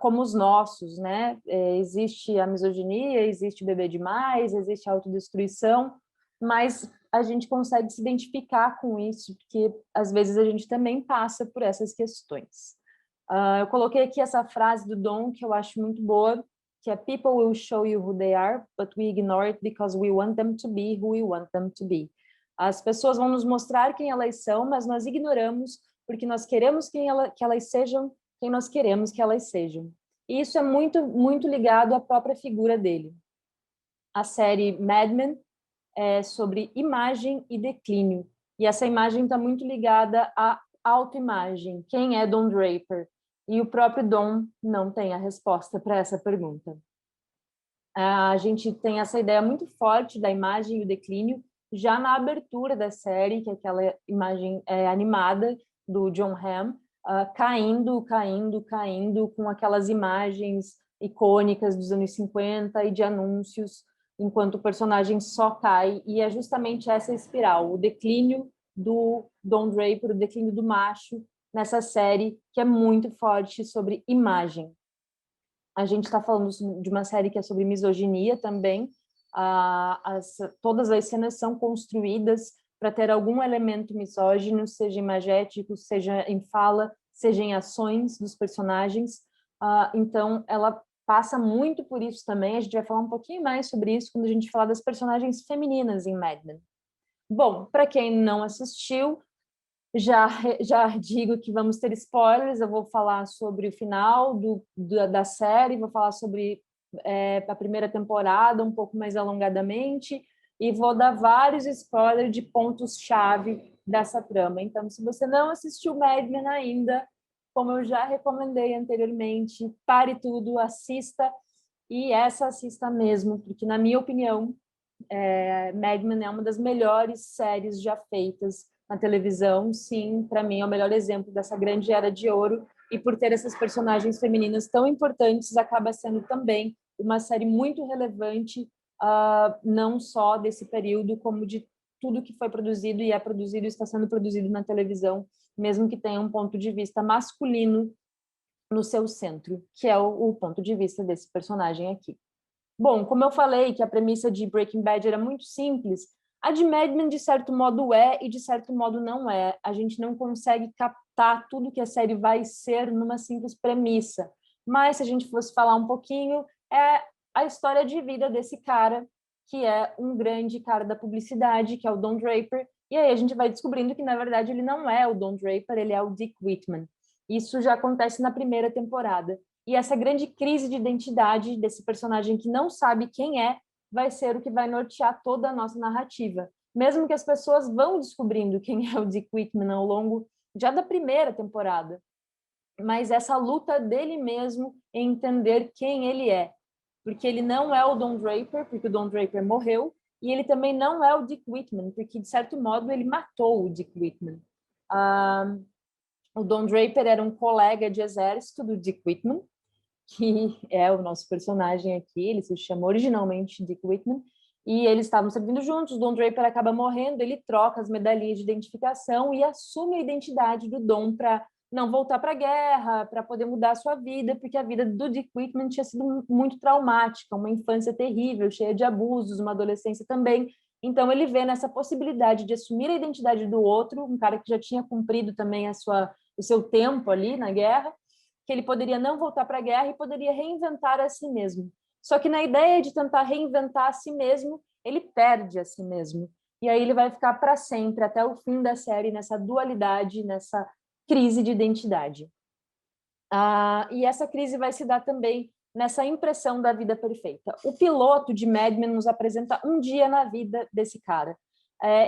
como os nossos, né? Existe a misoginia, existe beber demais, existe a autodestruição, mas a gente consegue se identificar com isso, porque às vezes a gente também passa por essas questões. Eu coloquei aqui essa frase do Don, que eu acho muito boa, que é "People will show you who they are, but we ignore it because we want them to be who we want them to be." As pessoas vão nos mostrar quem elas são, mas nós ignoramos porque nós queremos que elas sejam quem nós queremos que elas sejam. E isso é muito, muito ligado à própria figura dele. A série Mad Men sobre imagem e declínio. E essa imagem está muito ligada à autoimagem. Quem é Don Draper? E o próprio Don não tem a resposta para essa pergunta. A gente tem essa ideia muito forte da imagem e o declínio já na abertura da série, que é aquela imagem animada do John Hamm, caindo, caindo, caindo, com aquelas imagens icônicas dos anos 50 e de anúncios, enquanto o personagem só cai, e é justamente essa espiral, o declínio do Don Draper, o declínio do macho, nessa série que é muito forte sobre imagem. A gente está falando de uma série que é sobre misoginia também, todas as cenas são construídas para ter algum elemento misógino, seja imagético, seja em fala, seja em ações dos personagens. Então, ela passa muito por isso também. A gente vai falar um pouquinho mais sobre isso quando a gente falar das personagens femininas em Mad Men. Bom, para quem não assistiu, já digo que vamos ter spoilers. Eu vou falar sobre o final da série, vou falar sobre a primeira temporada um pouco mais alongadamente e vou dar vários spoilers de pontos-chave dessa trama. Então, se você não assistiu Mad Men ainda, como eu já recomendei anteriormente, pare tudo, assista, e assista mesmo, porque, na minha opinião, Mad Men é uma das melhores séries já feitas na televisão. Sim, para mim é o melhor exemplo dessa grande era de ouro, e por ter essas personagens femininas tão importantes, acaba sendo também uma série muito relevante, não só desse período, como de tudo que foi produzido e é produzido e está sendo produzido na televisão, mesmo que tenha um ponto de vista masculino no seu centro, que é o ponto de vista desse personagem aqui. Bom, como eu falei que a premissa de Breaking Bad era muito simples, a de Mad Men, de certo modo, e de certo modo não é. A gente não consegue captar tudo que a série vai ser numa simples premissa. Mas, se a gente fosse falar um pouquinho, é a história de vida desse cara, que é um grande cara da publicidade, que é o Don Draper. E aí a gente vai descobrindo que, na verdade, ele não é o Don Draper, ele é o Dick Whitman. Isso já acontece na primeira temporada. E essa grande crise de identidade desse personagem que não sabe quem é, vai ser o que vai nortear toda a nossa narrativa. Mesmo que as pessoas vão descobrindo quem é o Dick Whitman ao longo já da primeira temporada. mas essa luta dele mesmo em entender quem ele é. Porque ele não é o Don Draper, porque o Don Draper morreu, e ele também não é o Dick Whitman, porque, de certo modo, ele matou o Dick Whitman. O Don Draper era um colega de exército do Dick Whitman, que é o nosso personagem aqui, ele se chama originalmente Dick Whitman, e eles estavam servindo juntos, o Don Draper acaba morrendo, ele troca as medalhinhas de identificação e assume a identidade do Don para não voltar para a guerra, para poder mudar a sua vida, porque a vida do Dick Whitman tinha sido muito traumática, uma infância terrível, cheia de abusos, uma adolescência também. Então ele vê nessa possibilidade de assumir a identidade do outro, um cara que já tinha cumprido também o seu tempo ali na guerra, que ele poderia não voltar para a guerra e poderia reinventar a si mesmo. Só que na ideia de tentar reinventar a si mesmo, ele perde a si mesmo. E aí ele vai ficar para sempre, até o fim da série, nessa dualidade, nessa crise de identidade. E essa crise vai se dar também nessa impressão da vida perfeita. O piloto de Mad Men nos apresenta um dia na vida desse cara.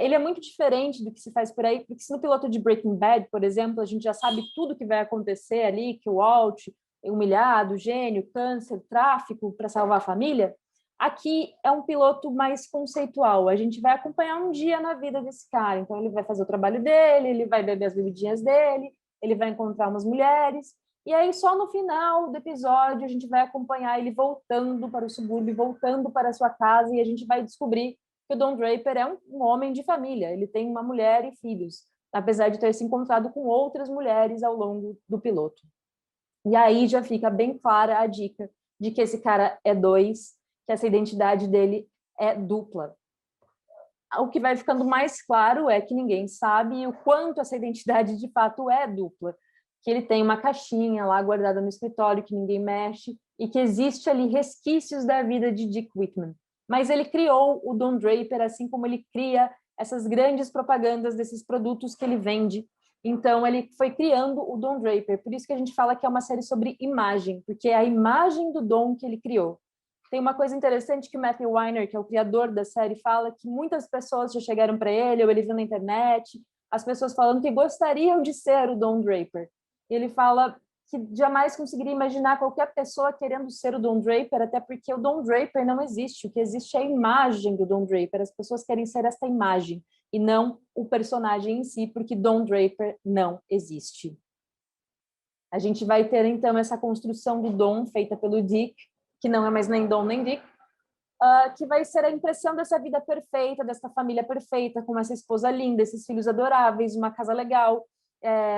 Ele é muito diferente do que se faz por aí, porque se no piloto de Breaking Bad, por exemplo, a gente já sabe tudo que vai acontecer ali, que o Walt é humilhado, gênio, câncer, tráfico para salvar a família, aqui é um piloto mais conceitual. A gente vai acompanhar um dia na vida desse cara. Então, ele vai fazer o trabalho dele, ele vai beber as bebidinhas dele, ele vai encontrar umas mulheres, e aí só no final do episódio a gente vai acompanhar ele voltando para o subúrbio, voltando para a sua casa, e a gente vai descobrir que o Don Draper é um homem de família, ele tem uma mulher e filhos, apesar de ter se encontrado com outras mulheres ao longo do piloto. E aí já fica bem clara a dica de que esse cara é dois, que essa identidade dele é dupla. O que vai ficando mais claro é que ninguém sabe o quanto essa identidade de fato é dupla, que ele tem uma caixinha lá guardada no escritório que ninguém mexe e que existe ali resquícios da vida de Dick Whitman. Mas ele criou o Don Draper, assim como ele cria essas grandes propagandas desses produtos que ele vende. Então, ele foi criando o Don Draper. Por isso que a gente fala que é uma série sobre imagem, porque é a imagem do Don que ele criou. Tem uma coisa interessante que o Matthew Weiner, que é o criador da série, fala que muitas pessoas já chegaram para ele, ou ele viu na internet, as pessoas falando que gostariam de ser o Don Draper. E ele fala que jamais conseguiria imaginar qualquer pessoa querendo ser o Don Draper, até porque o Don Draper não existe. O que existe é a imagem do Don Draper. As pessoas querem ser essa imagem e não o personagem em si, porque Don Draper não existe. A gente vai ter, então, essa construção do Don feita pelo Dick, que não é mais nem Don nem Dick, que vai ser a impressão dessa vida perfeita, dessa família perfeita, com essa esposa linda, esses filhos adoráveis, uma casa legal,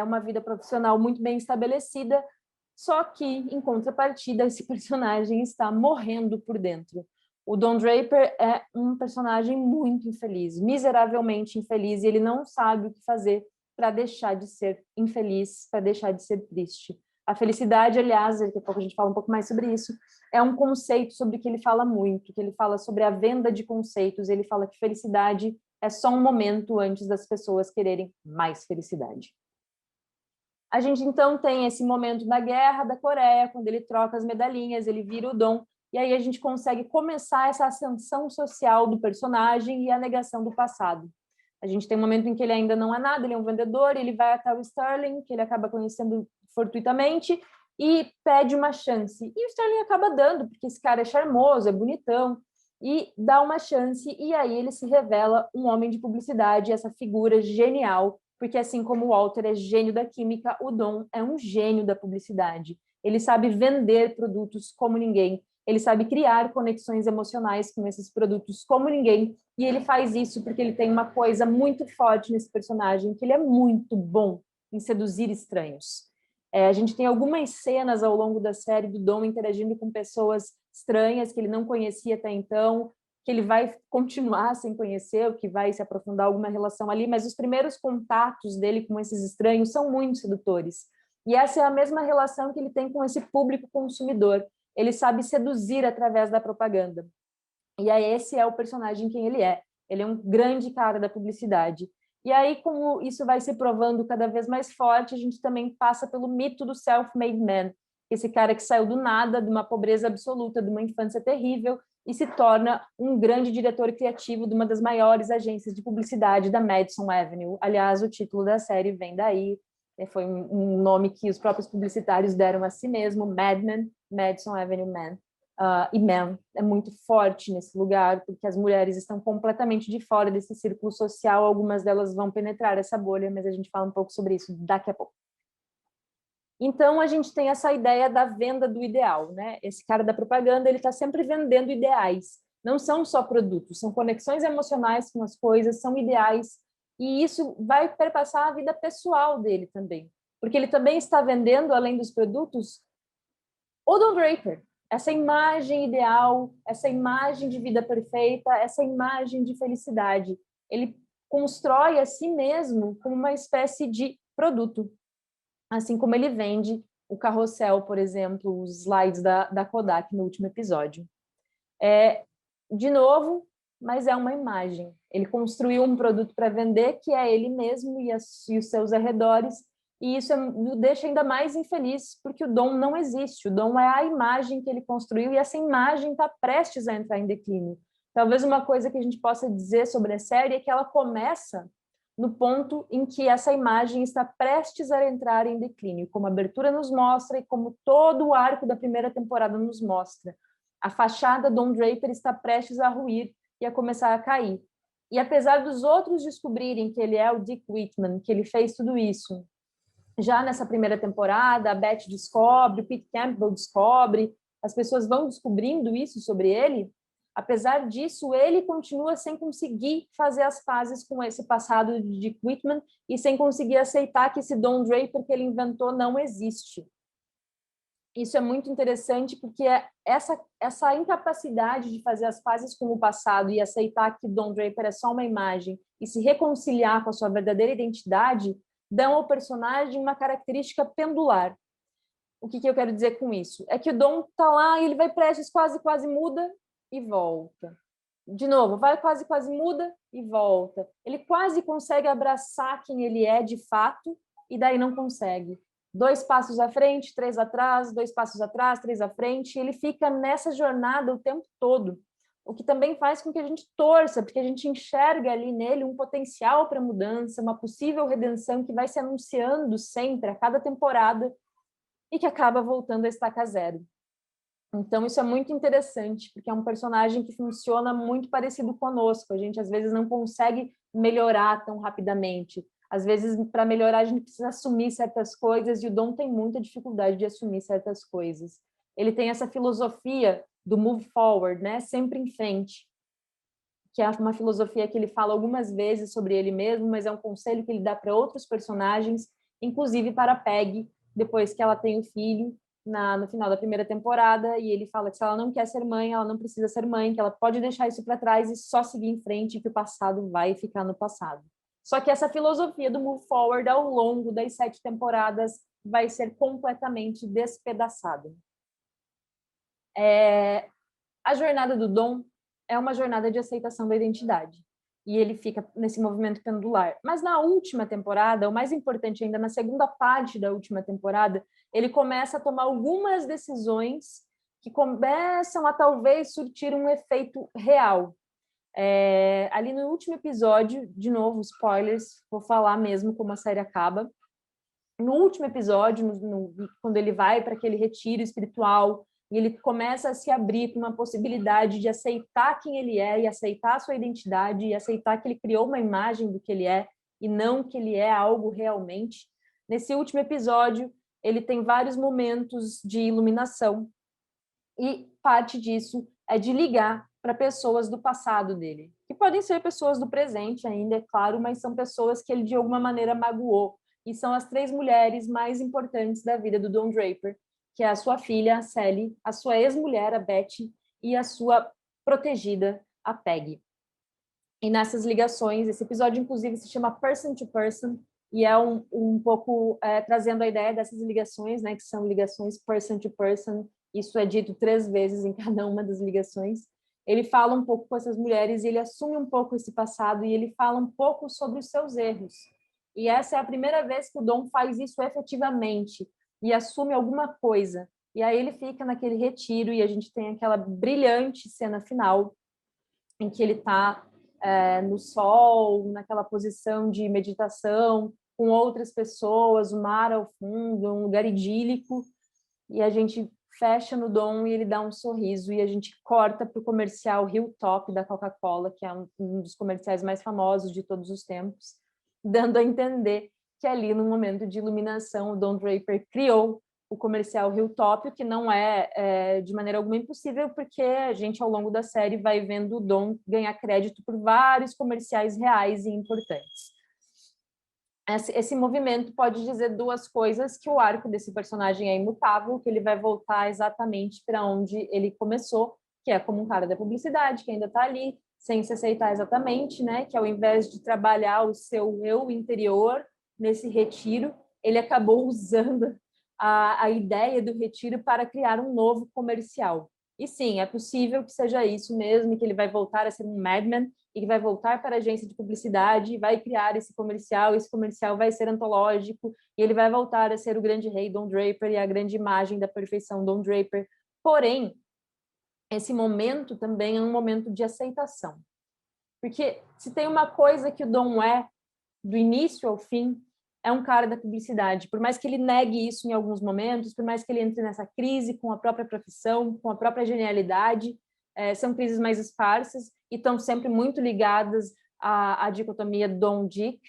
uma vida profissional muito bem estabelecida, só que, em contrapartida, esse personagem está morrendo por dentro. O Don Draper é um personagem muito infeliz, miseravelmente infeliz, e ele não sabe o que fazer para deixar de ser infeliz, para deixar de ser triste. A felicidade, aliás, daqui a pouco a gente fala um pouco mais sobre isso, é um conceito sobre que ele fala muito, que ele fala sobre a venda de conceitos, ele fala que felicidade é só um momento antes das pessoas quererem mais felicidade. A gente, então, tem esse momento da Guerra da Coreia, quando ele troca as medalhinhas, ele vira o Don, e aí a gente consegue começar essa ascensão social do personagem e a negação do passado. A gente tem um momento em que ele ainda não é nada, ele é um vendedor, ele vai até o Sterling, que ele acaba conhecendo fortuitamente, e pede uma chance. E o Sterling acaba dando, porque esse cara é charmoso, é bonitão, e dá uma chance, e aí ele se revela um homem de publicidade, essa figura genial, porque assim como o Walter é gênio da química, o Don é um gênio da publicidade. Ele sabe vender produtos como ninguém, ele sabe criar conexões emocionais com esses produtos como ninguém, e ele faz isso porque ele tem uma coisa muito forte nesse personagem, que ele é muito bom em seduzir estranhos. A gente tem algumas cenas ao longo da série do Don interagindo com pessoas estranhas que ele não conhecia até então, que ele vai continuar sem conhecer, ou que vai se aprofundar alguma relação ali, mas os primeiros contatos dele com esses estranhos são muito sedutores. E essa é a mesma relação que ele tem com esse público consumidor. Ele sabe seduzir através da propaganda. E aí esse é o personagem quem ele é. Ele é um grande cara da publicidade. E aí, como isso vai se provando cada vez mais forte, a gente também passa pelo mito do self-made man, esse cara que saiu do nada, de uma pobreza absoluta, de uma infância terrível, e se torna um grande diretor criativo de uma das maiores agências de publicidade da Madison Avenue. Aliás, o título da série vem daí. Foi um nome que os próprios publicitários deram a si mesmo, Mad Men, Madison Avenue Man. E Man é muito forte nesse lugar, porque as mulheres estão completamente de fora desse círculo social, algumas delas vão penetrar essa bolha, mas a gente fala um pouco sobre isso daqui a pouco. Então, a gente tem essa ideia da venda do ideal, né? Esse cara da propaganda, ele está sempre vendendo ideais. Não são só produtos, são conexões emocionais com as coisas, são ideais. E isso vai perpassar a vida pessoal dele também. Porque ele também está vendendo, além dos produtos, o Don Draper. Essa imagem ideal, essa imagem de vida perfeita, essa imagem de felicidade. Ele constrói a si mesmo como uma espécie de produto. Assim como ele vende o carrossel, por exemplo, os slides da Kodak no último episódio. De novo, mas é uma imagem. Ele construiu um produto para vender que é ele mesmo e os seus arredores, e isso o deixa ainda mais infeliz, porque o Dom não existe. O Dom é a imagem que ele construiu e essa imagem está prestes a entrar em declínio. Talvez uma coisa que a gente possa dizer sobre a série é que ela começa no ponto em que essa imagem está prestes a entrar em declínio, como a abertura nos mostra e como todo o arco da primeira temporada nos mostra. A fachada Don Draper está prestes a ruir e a começar a cair. E apesar dos outros descobrirem que ele é o Dick Whitman, que ele fez tudo isso, já nessa primeira temporada, a Beth descobre, o Pete Campbell descobre, as pessoas vão descobrindo isso sobre ele. Apesar disso, ele continua sem conseguir fazer as pazes com esse passado de Dick Whitman e sem conseguir aceitar que esse Don Draper que ele inventou não existe. Isso é muito interessante porque essa incapacidade de fazer as pazes com o passado e aceitar que Don Draper é só uma imagem e se reconciliar com a sua verdadeira identidade dão ao personagem uma característica pendular. O que eu quero dizer com isso? É que o Dom está lá e ele vai prestes, quase muda e volta. De novo, vai quase muda e volta. Ele quase consegue abraçar quem ele é de fato e daí não consegue. 2 passos à frente, 3 atrás, 2 passos atrás, 3 à frente, e ele fica nessa jornada o tempo todo. O que também faz com que a gente torça, porque a gente enxerga ali nele um potencial para mudança, uma possível redenção que vai se anunciando sempre, a cada temporada, e que acaba voltando a estaca zero. Então, isso é muito interessante, porque é um personagem que funciona muito parecido conosco. A gente, às vezes, não consegue melhorar tão rapidamente. Às vezes, para melhorar, a gente precisa assumir certas coisas, e o Dom tem muita dificuldade de assumir certas coisas. Ele tem essa filosofia do move forward, né? Sempre em frente, que é uma filosofia que ele fala algumas vezes sobre ele mesmo, mas é um conselho que ele dá para outros personagens, inclusive para a Peg, depois que ela tem o filho, no final da primeira temporada, e ele fala que se ela não quer ser mãe, ela não precisa ser mãe, que ela pode deixar isso para trás e só seguir em frente, que o passado vai ficar no passado. Só que essa filosofia do move forward, ao longo das 7 temporadas, vai ser completamente despedaçada. A jornada do Dom é uma jornada de aceitação da identidade. E ele fica nesse movimento pendular. Mas na última temporada, o mais importante ainda, na segunda parte da última temporada, ele começa a tomar algumas decisões que começam a talvez surtir um efeito real. Ali no último episódio, de novo, spoilers, vou falar mesmo como a série acaba. No último episódio, quando ele vai para aquele retiro espiritual, e ele começa a se abrir para uma possibilidade de aceitar quem ele é e aceitar a sua identidade e aceitar que ele criou uma imagem do que ele é e não que ele é algo realmente. Nesse último episódio, ele tem vários momentos de iluminação e parte disso é de ligar para pessoas do passado dele, que podem ser pessoas do presente ainda, é claro, mas são pessoas que ele de alguma maneira magoou, e são as 3 mulheres mais importantes da vida do Don Draper, que é a sua filha, a Sally, a sua ex-mulher, a Betty, e a sua protegida, a Peggy. E nessas ligações, esse episódio, inclusive, se chama Person to Person, e é um pouco trazendo a ideia dessas ligações, né, que são ligações person to person, isso é dito 3 vezes em cada uma das ligações. Ele fala um pouco com essas mulheres, e ele assume um pouco esse passado, e ele fala um pouco sobre os seus erros. E essa é a primeira vez que o Dom faz isso efetivamente, e assume alguma coisa. E aí ele fica naquele retiro, e a gente tem aquela brilhante cena final, em que ele está no sol, naquela posição de meditação, com outras pessoas, o mar ao fundo, um lugar idílico, e a gente fecha no Dom e ele dá um sorriso, e a gente corta para o comercial Hilltop da Coca-Cola, que é um dos comerciais mais famosos de todos os tempos, dando a entender que ali, no momento de iluminação, o Don Draper criou o comercial Hilltop, o que não é de maneira alguma impossível, porque a gente, ao longo da série, vai vendo o Don ganhar crédito por vários comerciais reais e importantes. Esse movimento pode dizer duas coisas: que o arco desse personagem é imutável, que ele vai voltar exatamente para onde ele começou, que é como um cara da publicidade, que ainda está ali, sem se aceitar exatamente, né? Que ao invés de trabalhar o seu eu interior nesse retiro, ele acabou usando a ideia do retiro para criar um novo comercial. E sim, é possível que seja isso mesmo, que ele vai voltar a ser um madman e que vai voltar para a agência de publicidade e vai criar esse comercial vai ser antológico e ele vai voltar a ser o grande rei Don Draper e a grande imagem da perfeição Don Draper. Porém, esse momento também é um momento de aceitação. Porque se tem uma coisa que o Don é, do início ao fim, é um cara da publicidade. Por mais que ele negue isso em alguns momentos, por mais que ele entre nessa crise com a própria profissão, com a própria genialidade, são crises mais esparsas e estão sempre muito ligadas à dicotomia Dom-Dick,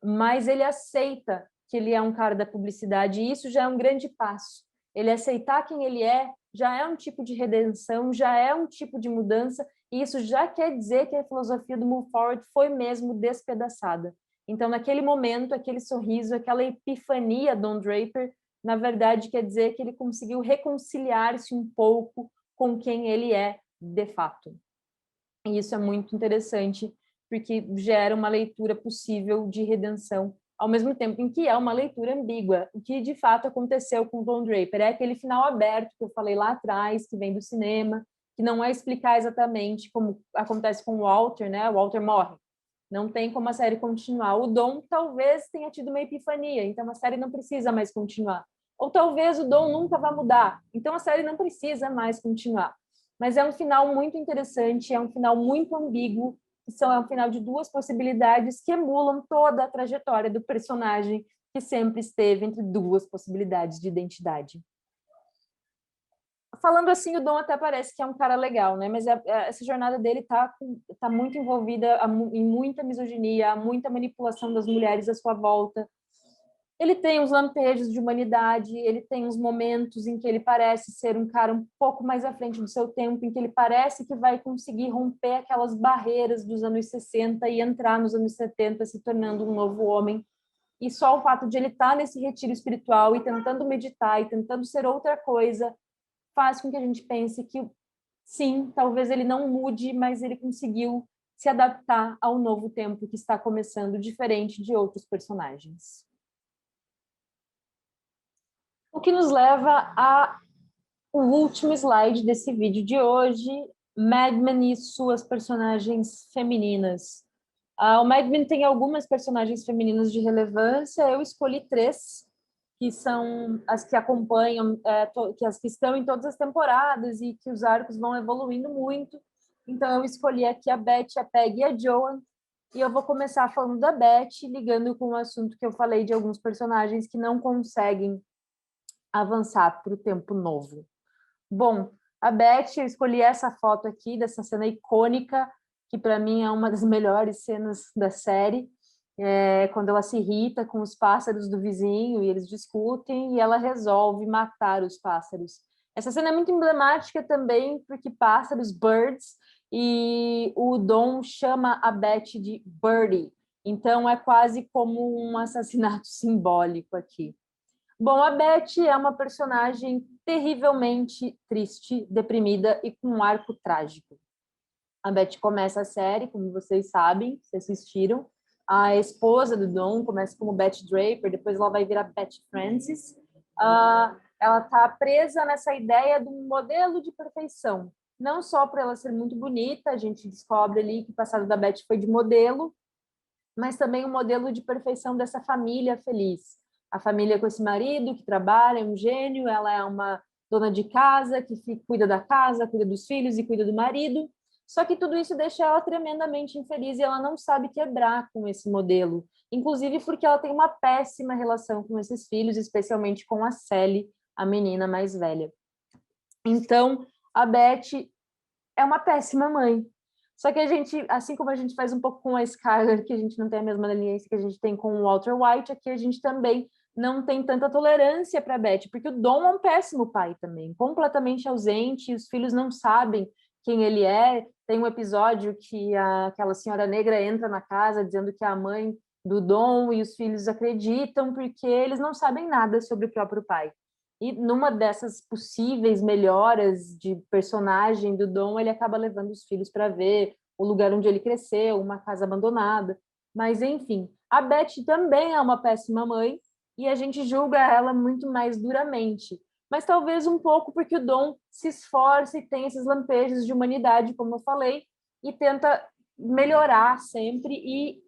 mas ele aceita que ele é um cara da publicidade e isso já é um grande passo. Ele aceitar quem ele é já é um tipo de redenção, já é um tipo de mudança, e isso já quer dizer que a filosofia do Move Forward foi mesmo despedaçada. Então, naquele momento, aquele sorriso, aquela epifania Don Draper, na verdade, quer dizer que ele conseguiu reconciliar-se um pouco com quem ele é de fato. E isso é muito interessante, porque gera uma leitura possível de redenção, ao mesmo tempo em que é uma leitura ambígua. O que, de fato, aconteceu com Don Draper é aquele final aberto que eu falei lá atrás, que vem do cinema, que não é explicar exatamente como acontece com o Walter, né? O Walter morre. Não tem como a série continuar. O Dom talvez tenha tido uma epifania, então a série não precisa mais continuar. Ou talvez o Dom nunca vá mudar, então a série não precisa mais continuar. Mas é um final muito interessante, é um final muito ambíguo, é um final de duas possibilidades que emulam toda a trajetória do personagem que sempre esteve entre duas possibilidades de identidade. Falando assim, o Dom até parece que é um cara legal, né? Mas essa jornada dele tá muito envolvida em muita misoginia, muita manipulação das mulheres à sua volta. Ele tem uns lampejos de humanidade, ele tem uns momentos em que ele parece ser um cara um pouco mais à frente do seu tempo, em que ele parece que vai conseguir romper aquelas barreiras dos anos 60 e entrar nos anos 70, se tornando um novo homem. E só o fato de ele estar nesse retiro espiritual e tentando meditar e tentando ser outra coisa faz com que a gente pense que, sim, talvez ele não mude, mas ele conseguiu se adaptar ao novo tempo que está começando, diferente de outros personagens. O que nos leva ao último slide desse vídeo de hoje, Mad Men e suas personagens femininas. O Mad Men tem algumas personagens femininas de relevância, eu escolhi 3, que são as que acompanham, que as que estão em todas as temporadas e que os arcos vão evoluindo muito. Então, eu escolhi aqui a Beth, a Peg e a Joan, e eu vou começar falando da Beth, ligando com o assunto que eu falei de alguns personagens que não conseguem avançar para o tempo novo. Bom, a Beth, eu escolhi essa foto aqui, dessa cena icônica, que para mim é uma das melhores cenas da série, quando ela se irrita com os pássaros do vizinho e eles discutem e ela resolve matar os pássaros. Essa cena é muito emblemática também porque pássaros, birds, e o Dom chama a Beth de Birdie. Então é quase como um assassinato simbólico aqui. Bom, a Beth é uma personagem terrivelmente triste, deprimida e com um arco trágico. A Beth começa a série, como vocês sabem, se assistiram. A esposa do Dom começa como Beth Draper, depois ela vai virar Beth Francis. Ela está presa nessa ideia de um modelo de perfeição. Não só por ela ser muito bonita, a gente descobre ali que o passado da Beth foi de modelo, mas também um modelo de perfeição dessa família feliz. A família com esse marido que trabalha, é um gênio, ela é uma dona de casa que cuida da casa, cuida dos filhos e cuida do marido. Só que tudo isso deixa ela tremendamente infeliz e ela não sabe quebrar com esse modelo. Inclusive porque ela tem uma péssima relação com esses filhos, especialmente com a Sally, a menina mais velha. Então, a Beth é uma péssima mãe. Só que a gente, assim como a gente faz um pouco com a Skyler, que a gente não tem a mesma leniência que a gente tem com o Walter White, aqui a gente também não tem tanta tolerância para a Beth, porque o Dom é um péssimo pai também, completamente ausente, os filhos não sabem quem ele é. Tem um episódio que aquela senhora negra entra na casa dizendo que é a mãe do Dom e os filhos acreditam porque eles não sabem nada sobre o próprio pai. E numa dessas possíveis melhoras de personagem do Dom, ele acaba levando os filhos para ver o lugar onde ele cresceu, uma casa abandonada. Mas, enfim, a Beth também é uma péssima mãe e a gente julga ela muito mais duramente. Mas talvez um pouco porque o Dom se esforça e tem esses lampejos de humanidade, como eu falei, e tenta melhorar sempre e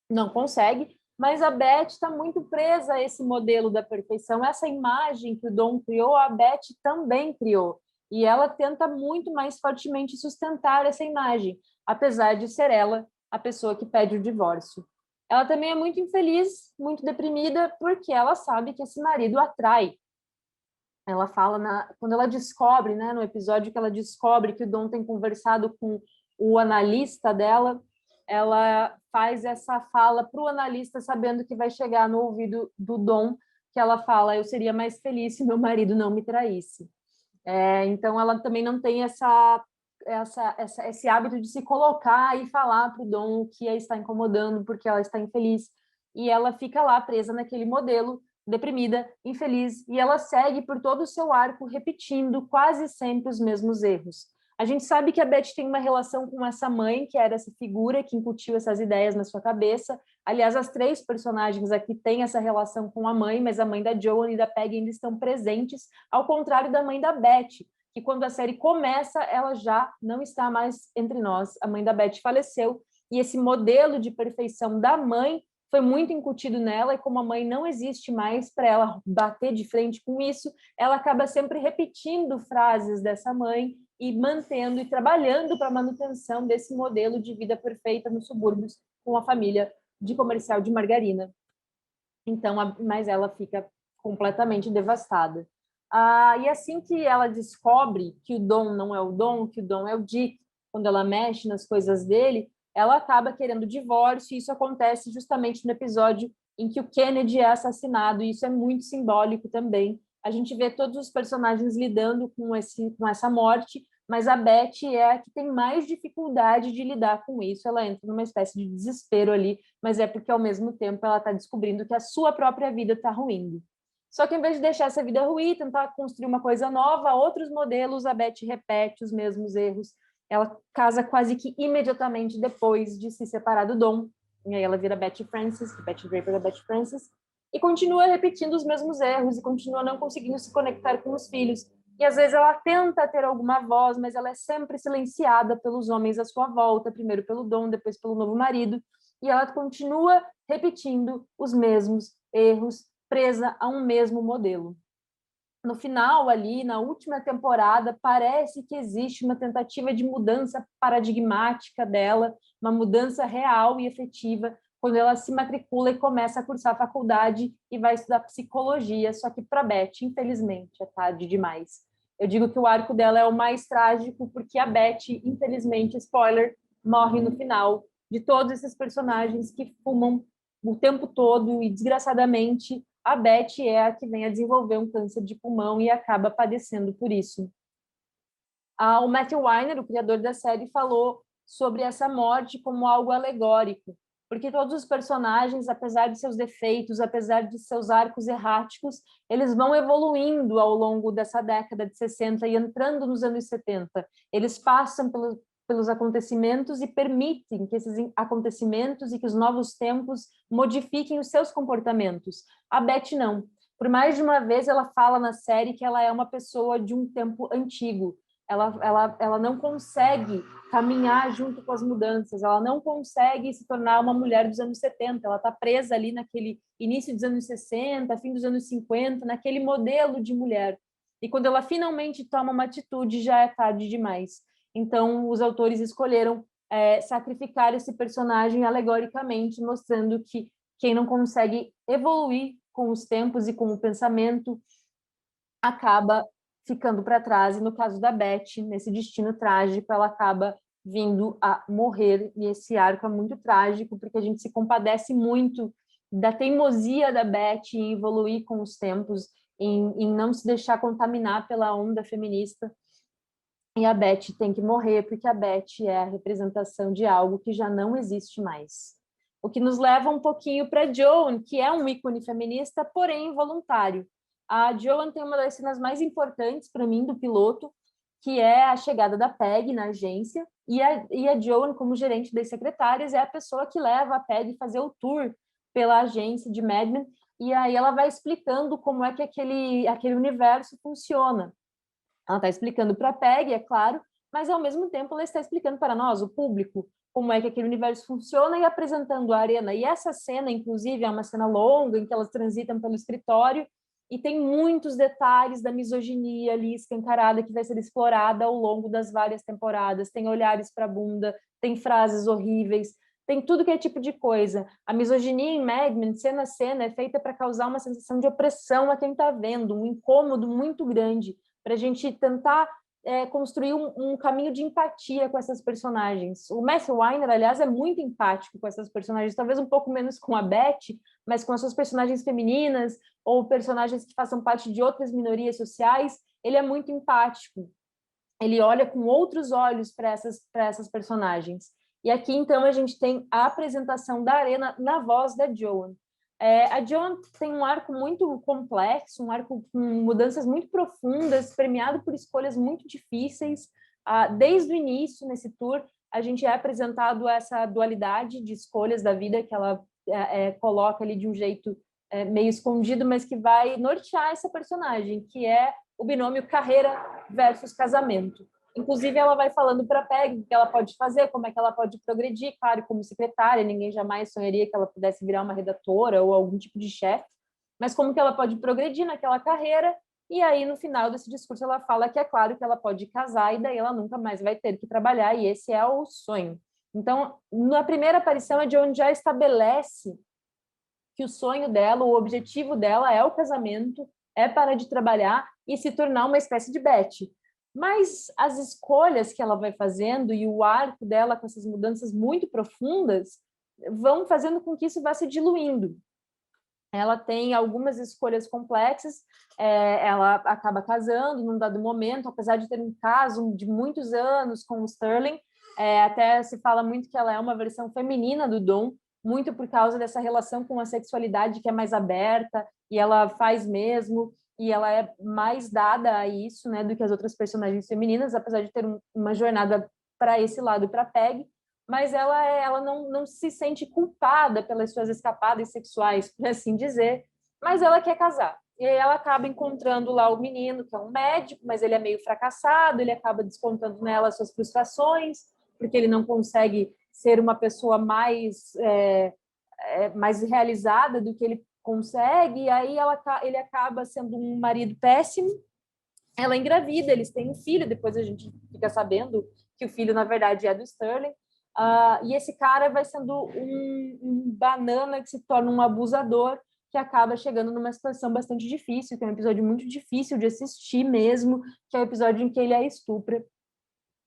não consegue, mas a Beth está muito presa a esse modelo da perfeição. Essa imagem que o Dom criou, a Beth também criou. E ela tenta muito mais fortemente sustentar essa imagem, apesar de ser ela a pessoa que pede o divórcio. Ela também é muito infeliz, muito deprimida, porque ela sabe que esse marido atrai. Ela fala, quando ela descobre, né, no episódio que ela descobre que o Dom tem conversado com o analista dela, ela faz essa fala para o analista, sabendo que vai chegar no ouvido do Dom, que ela fala: eu seria mais feliz se meu marido não me traísse. Então, ela também não tem esse hábito de se colocar e falar para o Dom o que a está incomodando, porque ela está infeliz. E ela fica lá presa naquele modelo, deprimida, infeliz, e ela segue por todo o seu arco, repetindo quase sempre os mesmos erros. A gente sabe que a Beth tem uma relação com essa mãe, que era essa figura que incutiu essas ideias na sua cabeça. Aliás, as três personagens aqui têm essa relação com a mãe, mas a mãe da Joan e da Peggy ainda estão presentes, ao contrário da mãe da Beth, que quando a série começa, ela já não está mais entre nós. A mãe da Beth faleceu, e esse modelo de perfeição da mãe foi muito incutido nela, e como a mãe não existe mais para ela bater de frente com isso, ela acaba sempre repetindo frases dessa mãe e mantendo e trabalhando para a manutenção desse modelo de vida perfeita nos subúrbios com a família de comercial de margarina. Então, mas ela fica completamente devastada. E assim que ela descobre que o Dom não é o Dom, que o Dom é o Dick, quando ela mexe nas coisas dele, ela acaba querendo divórcio, e isso acontece justamente no episódio em que o Kennedy é assassinado, e isso é muito simbólico também. A gente vê todos os personagens lidando com essa morte, mas a Beth é a que tem mais dificuldade de lidar com isso. Ela entra numa espécie de desespero ali, mas é porque, ao mesmo tempo, ela está descobrindo que a sua própria vida está ruindo. Só que, em vez de deixar essa vida ruir, tentar construir uma coisa nova, outros modelos, a Beth repete os mesmos erros. Ela casa quase que imediatamente depois de se separar do Dom. E aí ela vira Betty Francis, Betty Draper da Betty Francis, e continua repetindo os mesmos erros, e continua não conseguindo se conectar com os filhos. E às vezes ela tenta ter alguma voz, mas ela é sempre silenciada pelos homens à sua volta, primeiro pelo Dom, depois pelo novo marido, e ela continua repetindo os mesmos erros, presa a um mesmo modelo. No final, ali, na última temporada, parece que existe uma tentativa de mudança paradigmática dela, uma mudança real e efetiva, quando ela se matricula e começa a cursar a faculdade e vai estudar psicologia, só que para Beth, infelizmente, é tarde demais. Eu digo que o arco dela é o mais trágico, porque a Beth, infelizmente, spoiler, morre no final de todos esses personagens que fumam o tempo todo e, desgraçadamente, a Beth é a que vem a desenvolver um câncer de pulmão e acaba padecendo por isso. O Matthew Weiner, o criador da série, falou sobre essa morte como algo alegórico, porque todos os personagens, apesar de seus defeitos, apesar de seus arcos erráticos, eles vão evoluindo ao longo dessa década de 60 e entrando nos anos 70. Eles passam pelos acontecimentos e permitem que esses acontecimentos e que os novos tempos modifiquem os seus comportamentos. A Beth não. Por mais de uma vez ela fala na série que ela é uma pessoa de um tempo antigo. Ela não consegue caminhar junto com as mudanças, ela não consegue se tornar uma mulher dos anos 70, ela está presa ali naquele início dos anos 60, fim dos anos 50, naquele modelo de mulher. E quando ela finalmente toma uma atitude, já é tarde demais. Então, os autores escolheram sacrificar esse personagem alegoricamente, mostrando que quem não consegue evoluir com os tempos e com o pensamento acaba ficando para trás. E no caso da Beth, nesse destino trágico, ela acaba vindo a morrer, e esse arco é muito trágico, porque a gente se compadece muito da teimosia da Beth em evoluir com os tempos, em não se deixar contaminar pela onda feminista. E a Beth tem que morrer, porque a Beth é a representação de algo que já não existe mais. O que nos leva um pouquinho para Joan, que é um ícone feminista, porém involuntário. A Joan tem uma das cenas mais importantes para mim do piloto, que é a chegada da Peg na agência, e a Joan, como gerente das secretárias, é a pessoa que leva a Peg a fazer o tour pela agência de Mad Men, e aí ela vai explicando como é que aquele universo funciona. Ela está explicando para a Peg, é claro, mas ao mesmo tempo ela está explicando para nós, o público, como é que aquele universo funciona e apresentando a arena. E essa cena, inclusive, é uma cena longa em que elas transitam pelo escritório e tem muitos detalhes da misoginia ali escancarada que vai ser explorada ao longo das várias temporadas. Tem olhares para a bunda, tem frases horríveis, tem tudo que é tipo de coisa. A misoginia em Mad Men, cena a cena, é feita para causar uma sensação de opressão a quem está vendo, um incômodo muito grande, para a gente tentar construir um caminho de empatia com essas personagens. O Matthew Weiner, aliás, é muito empático com essas personagens, talvez um pouco menos com a Beth, mas com as suas personagens femininas ou personagens que façam parte de outras minorias sociais, ele é muito empático. Ele olha com outros olhos para essas personagens. E aqui, então, a gente tem a apresentação da Arena na voz da Joan. A Joan tem um arco muito complexo, um arco com mudanças muito profundas, premiado por escolhas muito difíceis. Desde o início, nesse tour, a gente é apresentado essa dualidade de escolhas da vida que ela coloca ali de um jeito meio escondido, mas que vai nortear essa personagem, que é o binômio carreira versus casamento. Inclusive, ela vai falando para a Peg o que ela pode fazer, como é que ela pode progredir, claro, como secretária, ninguém jamais sonharia que ela pudesse virar uma redatora ou algum tipo de chefe, mas como que ela pode progredir naquela carreira, e aí, no final desse discurso, ela fala que é claro que ela pode casar, e daí ela nunca mais vai ter que trabalhar, e esse é o sonho. Então, na primeira aparição, a Joan já estabelece que o sonho dela, o objetivo dela é o casamento, é parar de trabalhar e se tornar uma espécie de Beth. Mas as escolhas que ela vai fazendo e o arco dela com essas mudanças muito profundas vão fazendo com que isso vá se diluindo. Ela tem algumas escolhas complexas, ela acaba casando num dado momento, apesar de ter um caso de muitos anos com o Sterling, até se fala muito que ela é uma versão feminina do Dom, muito por causa dessa relação com a sexualidade que é mais aberta, e ela faz mesmo, e ela é mais dada a isso, né, do que as outras personagens femininas, apesar de ter uma jornada para esse lado, para Peg, mas ela não se sente culpada pelas suas escapadas sexuais, por assim dizer, mas ela quer casar. E aí ela acaba encontrando lá o menino, que é um médico, mas ele é meio fracassado, ele acaba descontando nela as suas frustrações, porque ele não consegue ser uma pessoa mais realizada do que ele consegue, e aí ele acaba sendo um marido péssimo, ela engravida, eles têm um filho, depois a gente fica sabendo que o filho, na verdade, é do Sterling, e esse cara vai sendo um banana que se torna um abusador, que acaba chegando numa situação bastante difícil, que é um episódio muito difícil de assistir mesmo, que é o episódio em que ele a estupra.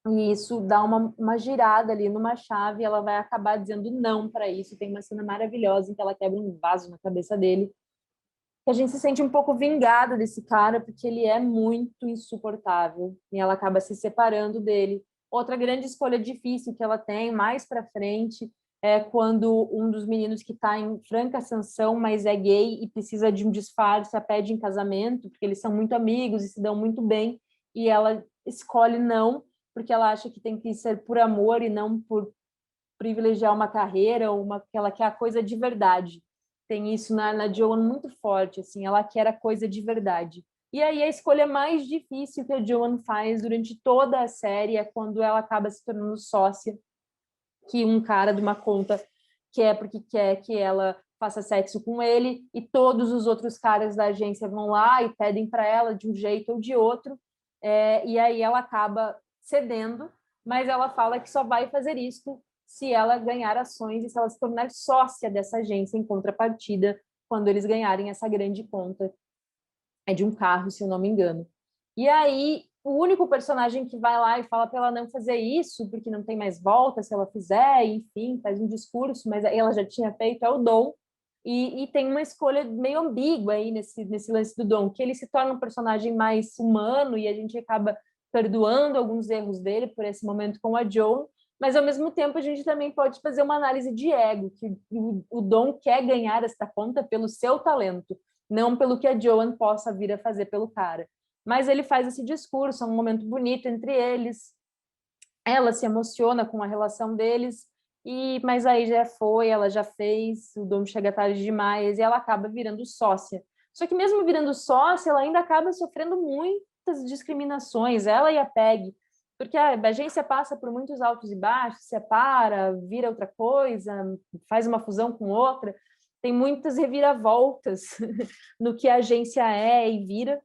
E isso dá uma girada ali numa chave, e ela vai acabar dizendo não para isso. Tem uma cena maravilhosa em que ela quebra um vaso na cabeça dele, que a gente se sente um pouco vingada desse cara, porque ele é muito insuportável, e ela acaba se separando dele. Outra grande escolha difícil que ela tem mais para frente é quando um dos meninos que está em franca ascensão, mas é gay e precisa de um disfarce, a pede em casamento, porque eles são muito amigos e se dão muito bem, e ela escolhe não, porque ela acha que tem que ser por amor e não por privilegiar uma carreira ou que ela quer a coisa de verdade. Tem isso na Joan muito forte, assim, ela quer a coisa de verdade. E aí a escolha mais difícil que a Joan faz durante toda a série é quando ela acaba se tornando sócia, que um cara de uma conta quer porque quer que ela faça sexo com ele, e todos os outros caras da agência vão lá e pedem para ela de um jeito ou de outro, e aí ela acaba cedendo, mas ela fala que só vai fazer isso se ela ganhar ações e se ela se tornar sócia dessa agência em contrapartida, quando eles ganharem essa grande conta de um carro, se eu não me engano. E aí, o único personagem que vai lá e fala para ela não fazer isso, porque não tem mais volta se ela fizer, enfim, faz um discurso, mas ela já tinha feito, é o Dom. E tem uma escolha meio ambígua aí nesse lance do Dom, que ele se torna um personagem mais humano e a gente acaba perdoando alguns erros dele por esse momento com a Joan, mas ao mesmo tempo a gente também pode fazer uma análise de ego, que o Dom quer ganhar esta conta pelo seu talento, não pelo que a Joan possa vir a fazer pelo cara. Mas ele faz esse discurso, é um momento bonito entre eles, ela se emociona com a relação deles, mas aí já foi, ela já fez, o Dom chega tarde demais e ela acaba virando sócia. Só que mesmo virando sócia, ela ainda acaba sofrendo muitas discriminações, ela e a Peg, porque a agência passa por muitos altos e baixos, separa, vira outra coisa, faz uma fusão com outra, tem muitas reviravoltas no que a agência é e vira,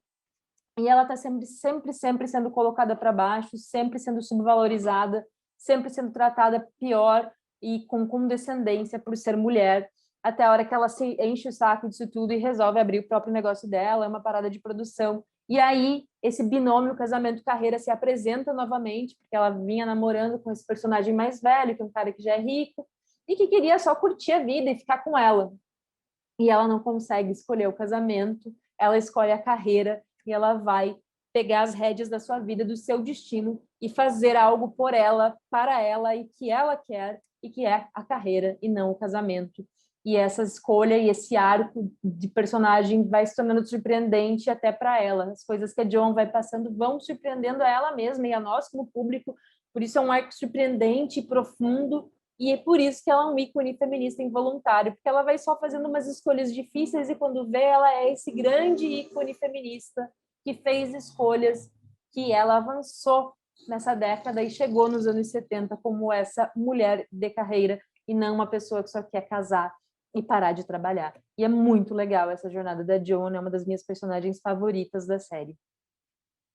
e ela está sempre sendo colocada para baixo, sempre sendo subvalorizada, sempre sendo tratada pior e com condescendência por ser mulher, até a hora que ela se enche o saco disso tudo e resolve abrir o próprio negócio dela, é uma parada de produção. E aí, esse binômio casamento-carreira se apresenta novamente, porque ela vinha namorando com esse personagem mais velho, que é um cara que já é rico, e que queria só curtir a vida e ficar com ela. E ela não consegue escolher o casamento, ela escolhe a carreira, e ela vai pegar as rédeas da sua vida, do seu destino, e fazer algo por ela, para ela, e que ela quer, e que é a carreira, e não o casamento. E essa escolha e esse arco de personagem vai se tornando surpreendente até para ela. As coisas que a Joan vai passando vão surpreendendo a ela mesma e a nós como público. Por isso é um arco surpreendente e profundo, e é por isso que ela é um ícone feminista involuntário, porque ela vai só fazendo umas escolhas difíceis e quando vê, ela é esse grande ícone feminista que fez escolhas que ela avançou nessa década e chegou nos anos 70 como essa mulher de carreira e não uma pessoa que só quer casar e parar de trabalhar. E é muito legal essa jornada da Joan, é uma das minhas personagens favoritas da série.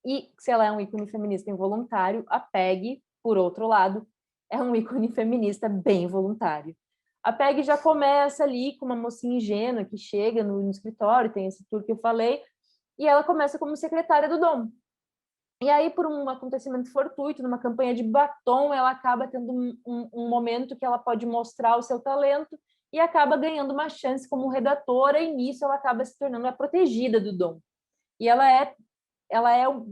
E se ela é um ícone feminista involuntário, a Peg, por outro lado, é um ícone feminista bem voluntário. A Peg já começa ali com uma mocinha ingênua que chega no escritório, tem esse tour que eu falei, e ela começa como secretária do Dom. E aí, por um acontecimento fortuito, numa campanha de batom, ela acaba tendo um momento que ela pode mostrar o seu talento e acaba ganhando uma chance como redatora, e nisso ela acaba se tornando a protegida do Dom. E ela é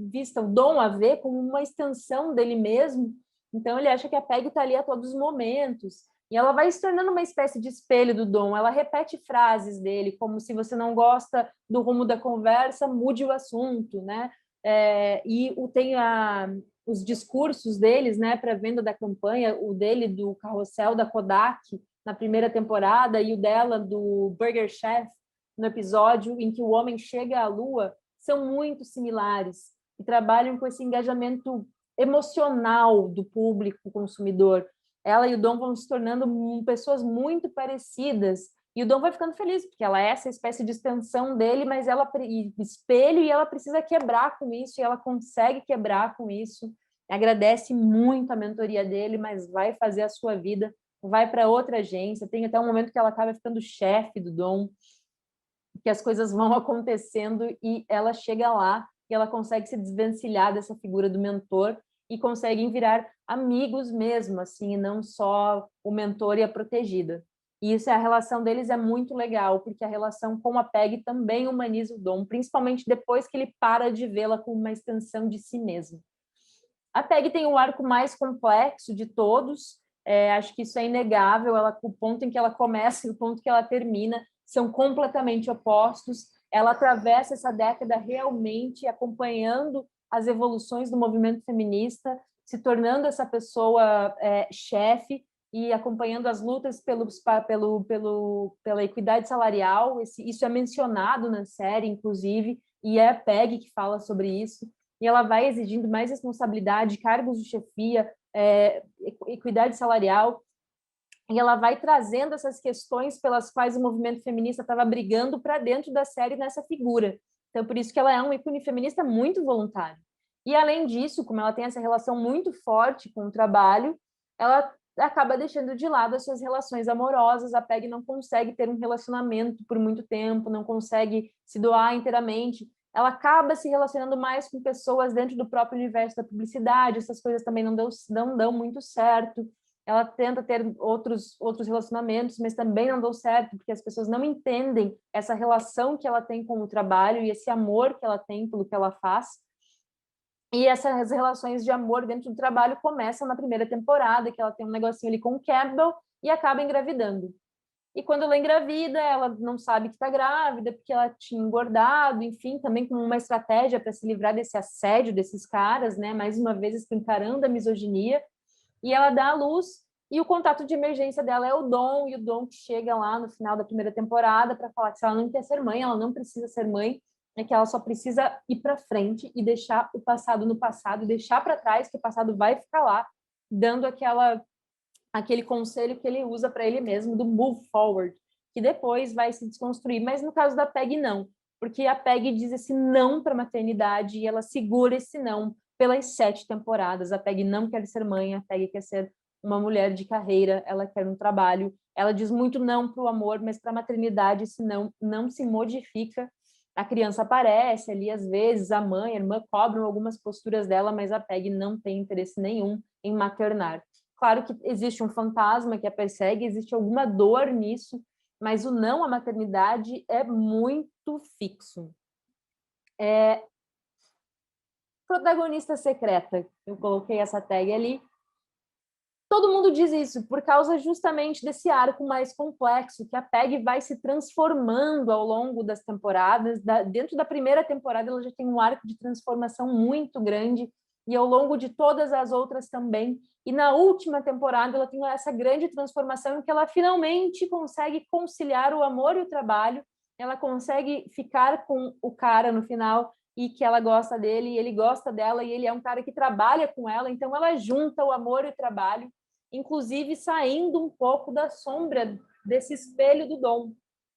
vista, o Dom a ver, como uma extensão dele mesmo, então ele acha que a Peg está ali a todos os momentos, e ela vai se tornando uma espécie de espelho do Dom, ela repete frases dele, como se você não gosta do rumo da conversa, mude o assunto, né? Tem os discursos deles, né, para venda da campanha, o dele do carrossel da Kodak, na primeira temporada, e o dela do Burger Chef, no episódio em que o homem chega à Lua, são muito similares e trabalham com esse engajamento emocional do público consumidor. Ela e o Dom vão se tornando pessoas muito parecidas e o Dom vai ficando feliz, porque ela é essa espécie de extensão dele, mas ela espelho e ela precisa quebrar com isso e ela consegue quebrar com isso. Agradece muito a mentoria dele, mas vai fazer a sua vida, vai para outra agência. Tem até um momento que ela acaba ficando chefe do Dom, que as coisas vão acontecendo e ela chega lá e ela consegue se desvencilhar dessa figura do mentor e conseguem virar amigos mesmo, assim, e não só o mentor e a protegida. E isso, a relação deles é muito legal, porque a relação com a Peg também humaniza o Dom, principalmente depois que ele para de vê-la como uma extensão de si mesmo. A Peg tem o arco mais complexo de todos, acho que isso é inegável, o ponto em que ela começa e o ponto que ela termina são completamente opostos. Ela atravessa essa década realmente acompanhando as evoluções do movimento feminista, se tornando essa pessoa chefe e acompanhando as lutas pela equidade salarial. Isso é mencionado na série, inclusive, e é a Peg que fala sobre isso. E ela vai exigindo mais responsabilidade, cargos de chefia, equidade salarial, e ela vai trazendo essas questões pelas quais o movimento feminista estava brigando para dentro da série nessa figura. Então, por isso que ela é um ícone feminista muito voluntário. E, além disso, como ela tem essa relação muito forte com o trabalho, ela acaba deixando de lado as suas relações amorosas. A Peg não consegue ter um relacionamento por muito tempo, não consegue se doar inteiramente. Ela acaba se relacionando mais com pessoas dentro do próprio universo da publicidade. Essas coisas também não dão muito certo. Ela tenta ter outros relacionamentos, mas também não dão certo, porque as pessoas não entendem essa relação que ela tem com o trabalho e esse amor que ela tem pelo que ela faz. E essas relações de amor dentro do trabalho começam na primeira temporada, que ela tem um negocinho ali com o Campbell e acaba engravidando. E quando ela engravida, ela não sabe que está grávida, porque ela tinha engordado, enfim, também como uma estratégia para se livrar desse assédio desses caras, né? Mais uma vez escancarando a misoginia. E ela dá à luz, e o contato de emergência dela é o Dom, e o Dom chega lá no final da primeira temporada para falar que se ela não quer ser mãe, ela não precisa ser mãe, é que ela só precisa ir para frente e deixar o passado no passado, deixar para trás, que o passado vai ficar lá, dando aquele conselho que ele usa para ele mesmo, do move forward, que depois vai se desconstruir. Mas no caso da Peg, não, porque a Peg diz esse não para a maternidade e ela segura esse não pelas 7 temporadas. A Peg não quer ser mãe, a Peg quer ser uma mulher de carreira, ela quer um trabalho, ela diz muito não para o amor, mas para a maternidade esse não se modifica. A criança aparece ali, às vezes, a mãe, a irmã cobram algumas posturas dela, mas a Peg não tem interesse nenhum em maternar. Claro que existe um fantasma que a persegue, existe alguma dor nisso, mas o não à maternidade é muito fixo. Protagonista secreta, eu coloquei essa tag ali. Todo mundo diz isso por causa justamente desse arco mais complexo, que a Peg vai se transformando ao longo das temporadas. Dentro da primeira temporada, ela já tem um arco de transformação muito grande, e ao longo de todas as outras também. E na última temporada, ela tem essa grande transformação em que ela finalmente consegue conciliar o amor e o trabalho, ela consegue ficar com o cara no final, e que ela gosta dele, e ele gosta dela, e ele é um cara que trabalha com ela, então ela junta o amor e o trabalho, inclusive saindo um pouco da sombra desse espelho do Dom,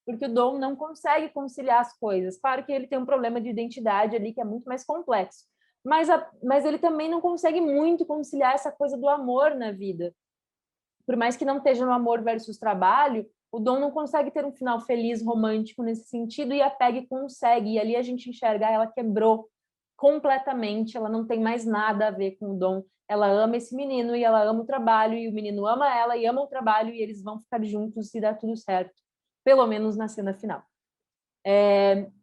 porque o Dom não consegue conciliar as coisas. Claro que ele tem um problema de identidade ali que é muito mais complexo, mas ele também não consegue muito conciliar essa coisa do amor na vida. Por mais que não esteja no amor versus trabalho, o Dom não consegue ter um final feliz, romântico nesse sentido, e a Peg consegue, e ali a gente enxerga, ela quebrou completamente, ela não tem mais nada a ver com o Dom, ela ama esse menino e ela ama o trabalho, e o menino ama ela e ama o trabalho, e eles vão ficar juntos e dar tudo certo, pelo menos na cena final.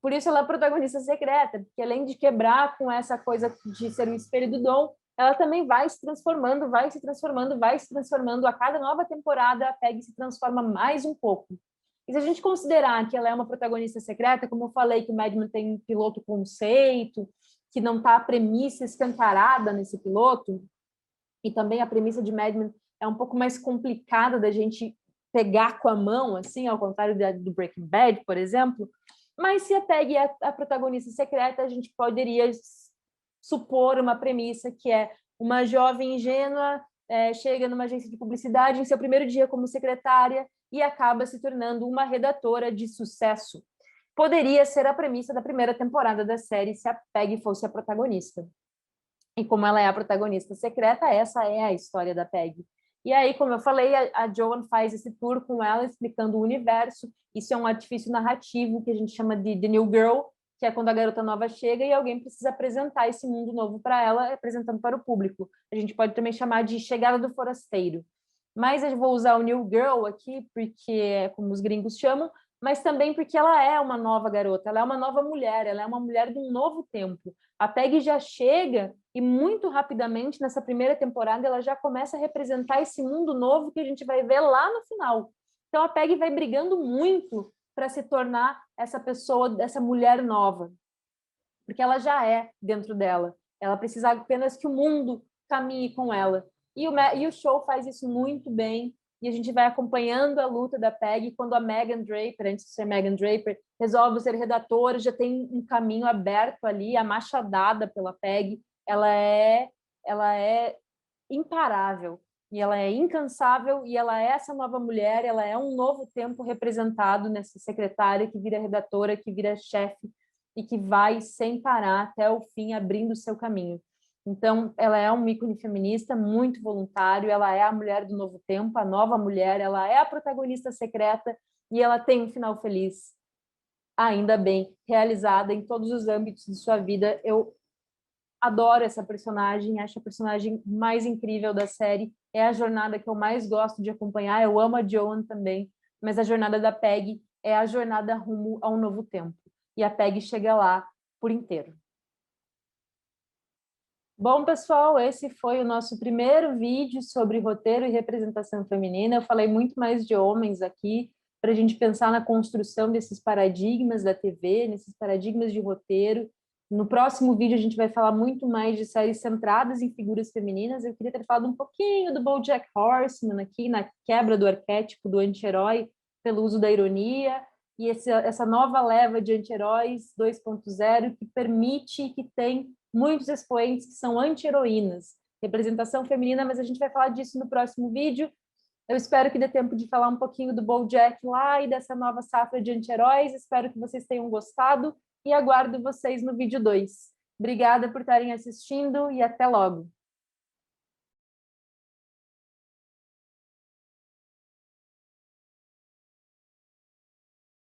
Por isso ela é protagonista secreta, porque além de quebrar com essa coisa de ser o espelho do Dom, ela também vai se transformando, vai se transformando, vai se transformando. A cada nova temporada, a Peg se transforma mais um pouco. E se a gente considerar que ela é uma protagonista secreta, como eu falei, que o Mad Men tem um piloto conceito, que não está a premissa escancarada nesse piloto, e também a premissa de Mad Men é um pouco mais complicada da gente pegar com a mão, assim, ao contrário do Breaking Bad, por exemplo. Mas se a Peg é a protagonista secreta, a gente poderia supor uma premissa que é uma jovem ingênua chega numa agência de publicidade em seu primeiro dia como secretária e acaba se tornando uma redatora de sucesso. Poderia ser a premissa da primeira temporada da série se a Peg fosse a protagonista. E como ela é a protagonista secreta, essa é a história da Peg. E aí, como eu falei, a Joan faz esse tour com ela, explicando o universo. Isso é um artifício narrativo que a gente chama de The New Girl, que é quando a garota nova chega e alguém precisa apresentar esse mundo novo para ela, apresentando para o público. A gente pode também chamar de chegada do forasteiro. Mas eu vou usar o New Girl aqui, porque é como os gringos chamam, mas também porque ela é uma nova garota, ela é uma nova mulher, ela é uma mulher de um novo tempo. A Peg já chega e muito rapidamente, nessa primeira temporada, ela já começa a representar esse mundo novo que a gente vai ver lá no final. Então a Peg vai brigando muito para se tornar essa pessoa, essa mulher nova, porque ela já é dentro dela. Ela precisa apenas que o mundo caminhe com ela. E o show faz isso muito bem, e a gente vai acompanhando a luta da Peg quando a Megan Draper, antes de ser Megan Draper, resolve ser redatora, já tem um caminho aberto ali, a machadada pela Peg, ela é imparável, e ela é incansável, e ela é essa nova mulher, ela é um novo tempo representado nessa secretária que vira redatora, que vira chefe, e que vai sem parar até o fim, abrindo o seu caminho. Então, ela é um ícone feminista muito voluntário, ela é a mulher do novo tempo, a nova mulher, ela é a protagonista secreta e ela tem um final feliz, ainda bem, realizada em todos os âmbitos de sua vida. Eu adoro essa personagem, acho a personagem mais incrível da série, é a jornada que eu mais gosto de acompanhar, eu amo a Joan também, mas a jornada da Peggy é a jornada rumo a um novo tempo, e a Peggy chega lá por inteiro. Bom, pessoal, esse foi o nosso primeiro vídeo sobre roteiro e representação feminina. Eu falei muito mais de homens aqui, para a gente pensar na construção desses paradigmas da TV, nesses paradigmas de roteiro. No próximo vídeo, a gente vai falar muito mais de séries centradas em figuras femininas. Eu queria ter falado um pouquinho do BoJack Horseman aqui, na quebra do arquétipo do anti-herói pelo uso da ironia, e essa nova leva de anti-heróis 2.0 que permite, que tem muitos expoentes que são anti-heroínas, representação feminina, mas a gente vai falar disso no próximo vídeo. Eu espero que dê tempo de falar um pouquinho do BoJack lá e dessa nova safra de anti-heróis. Espero que vocês tenham gostado e aguardo vocês no vídeo 2. Obrigada por estarem assistindo e até logo!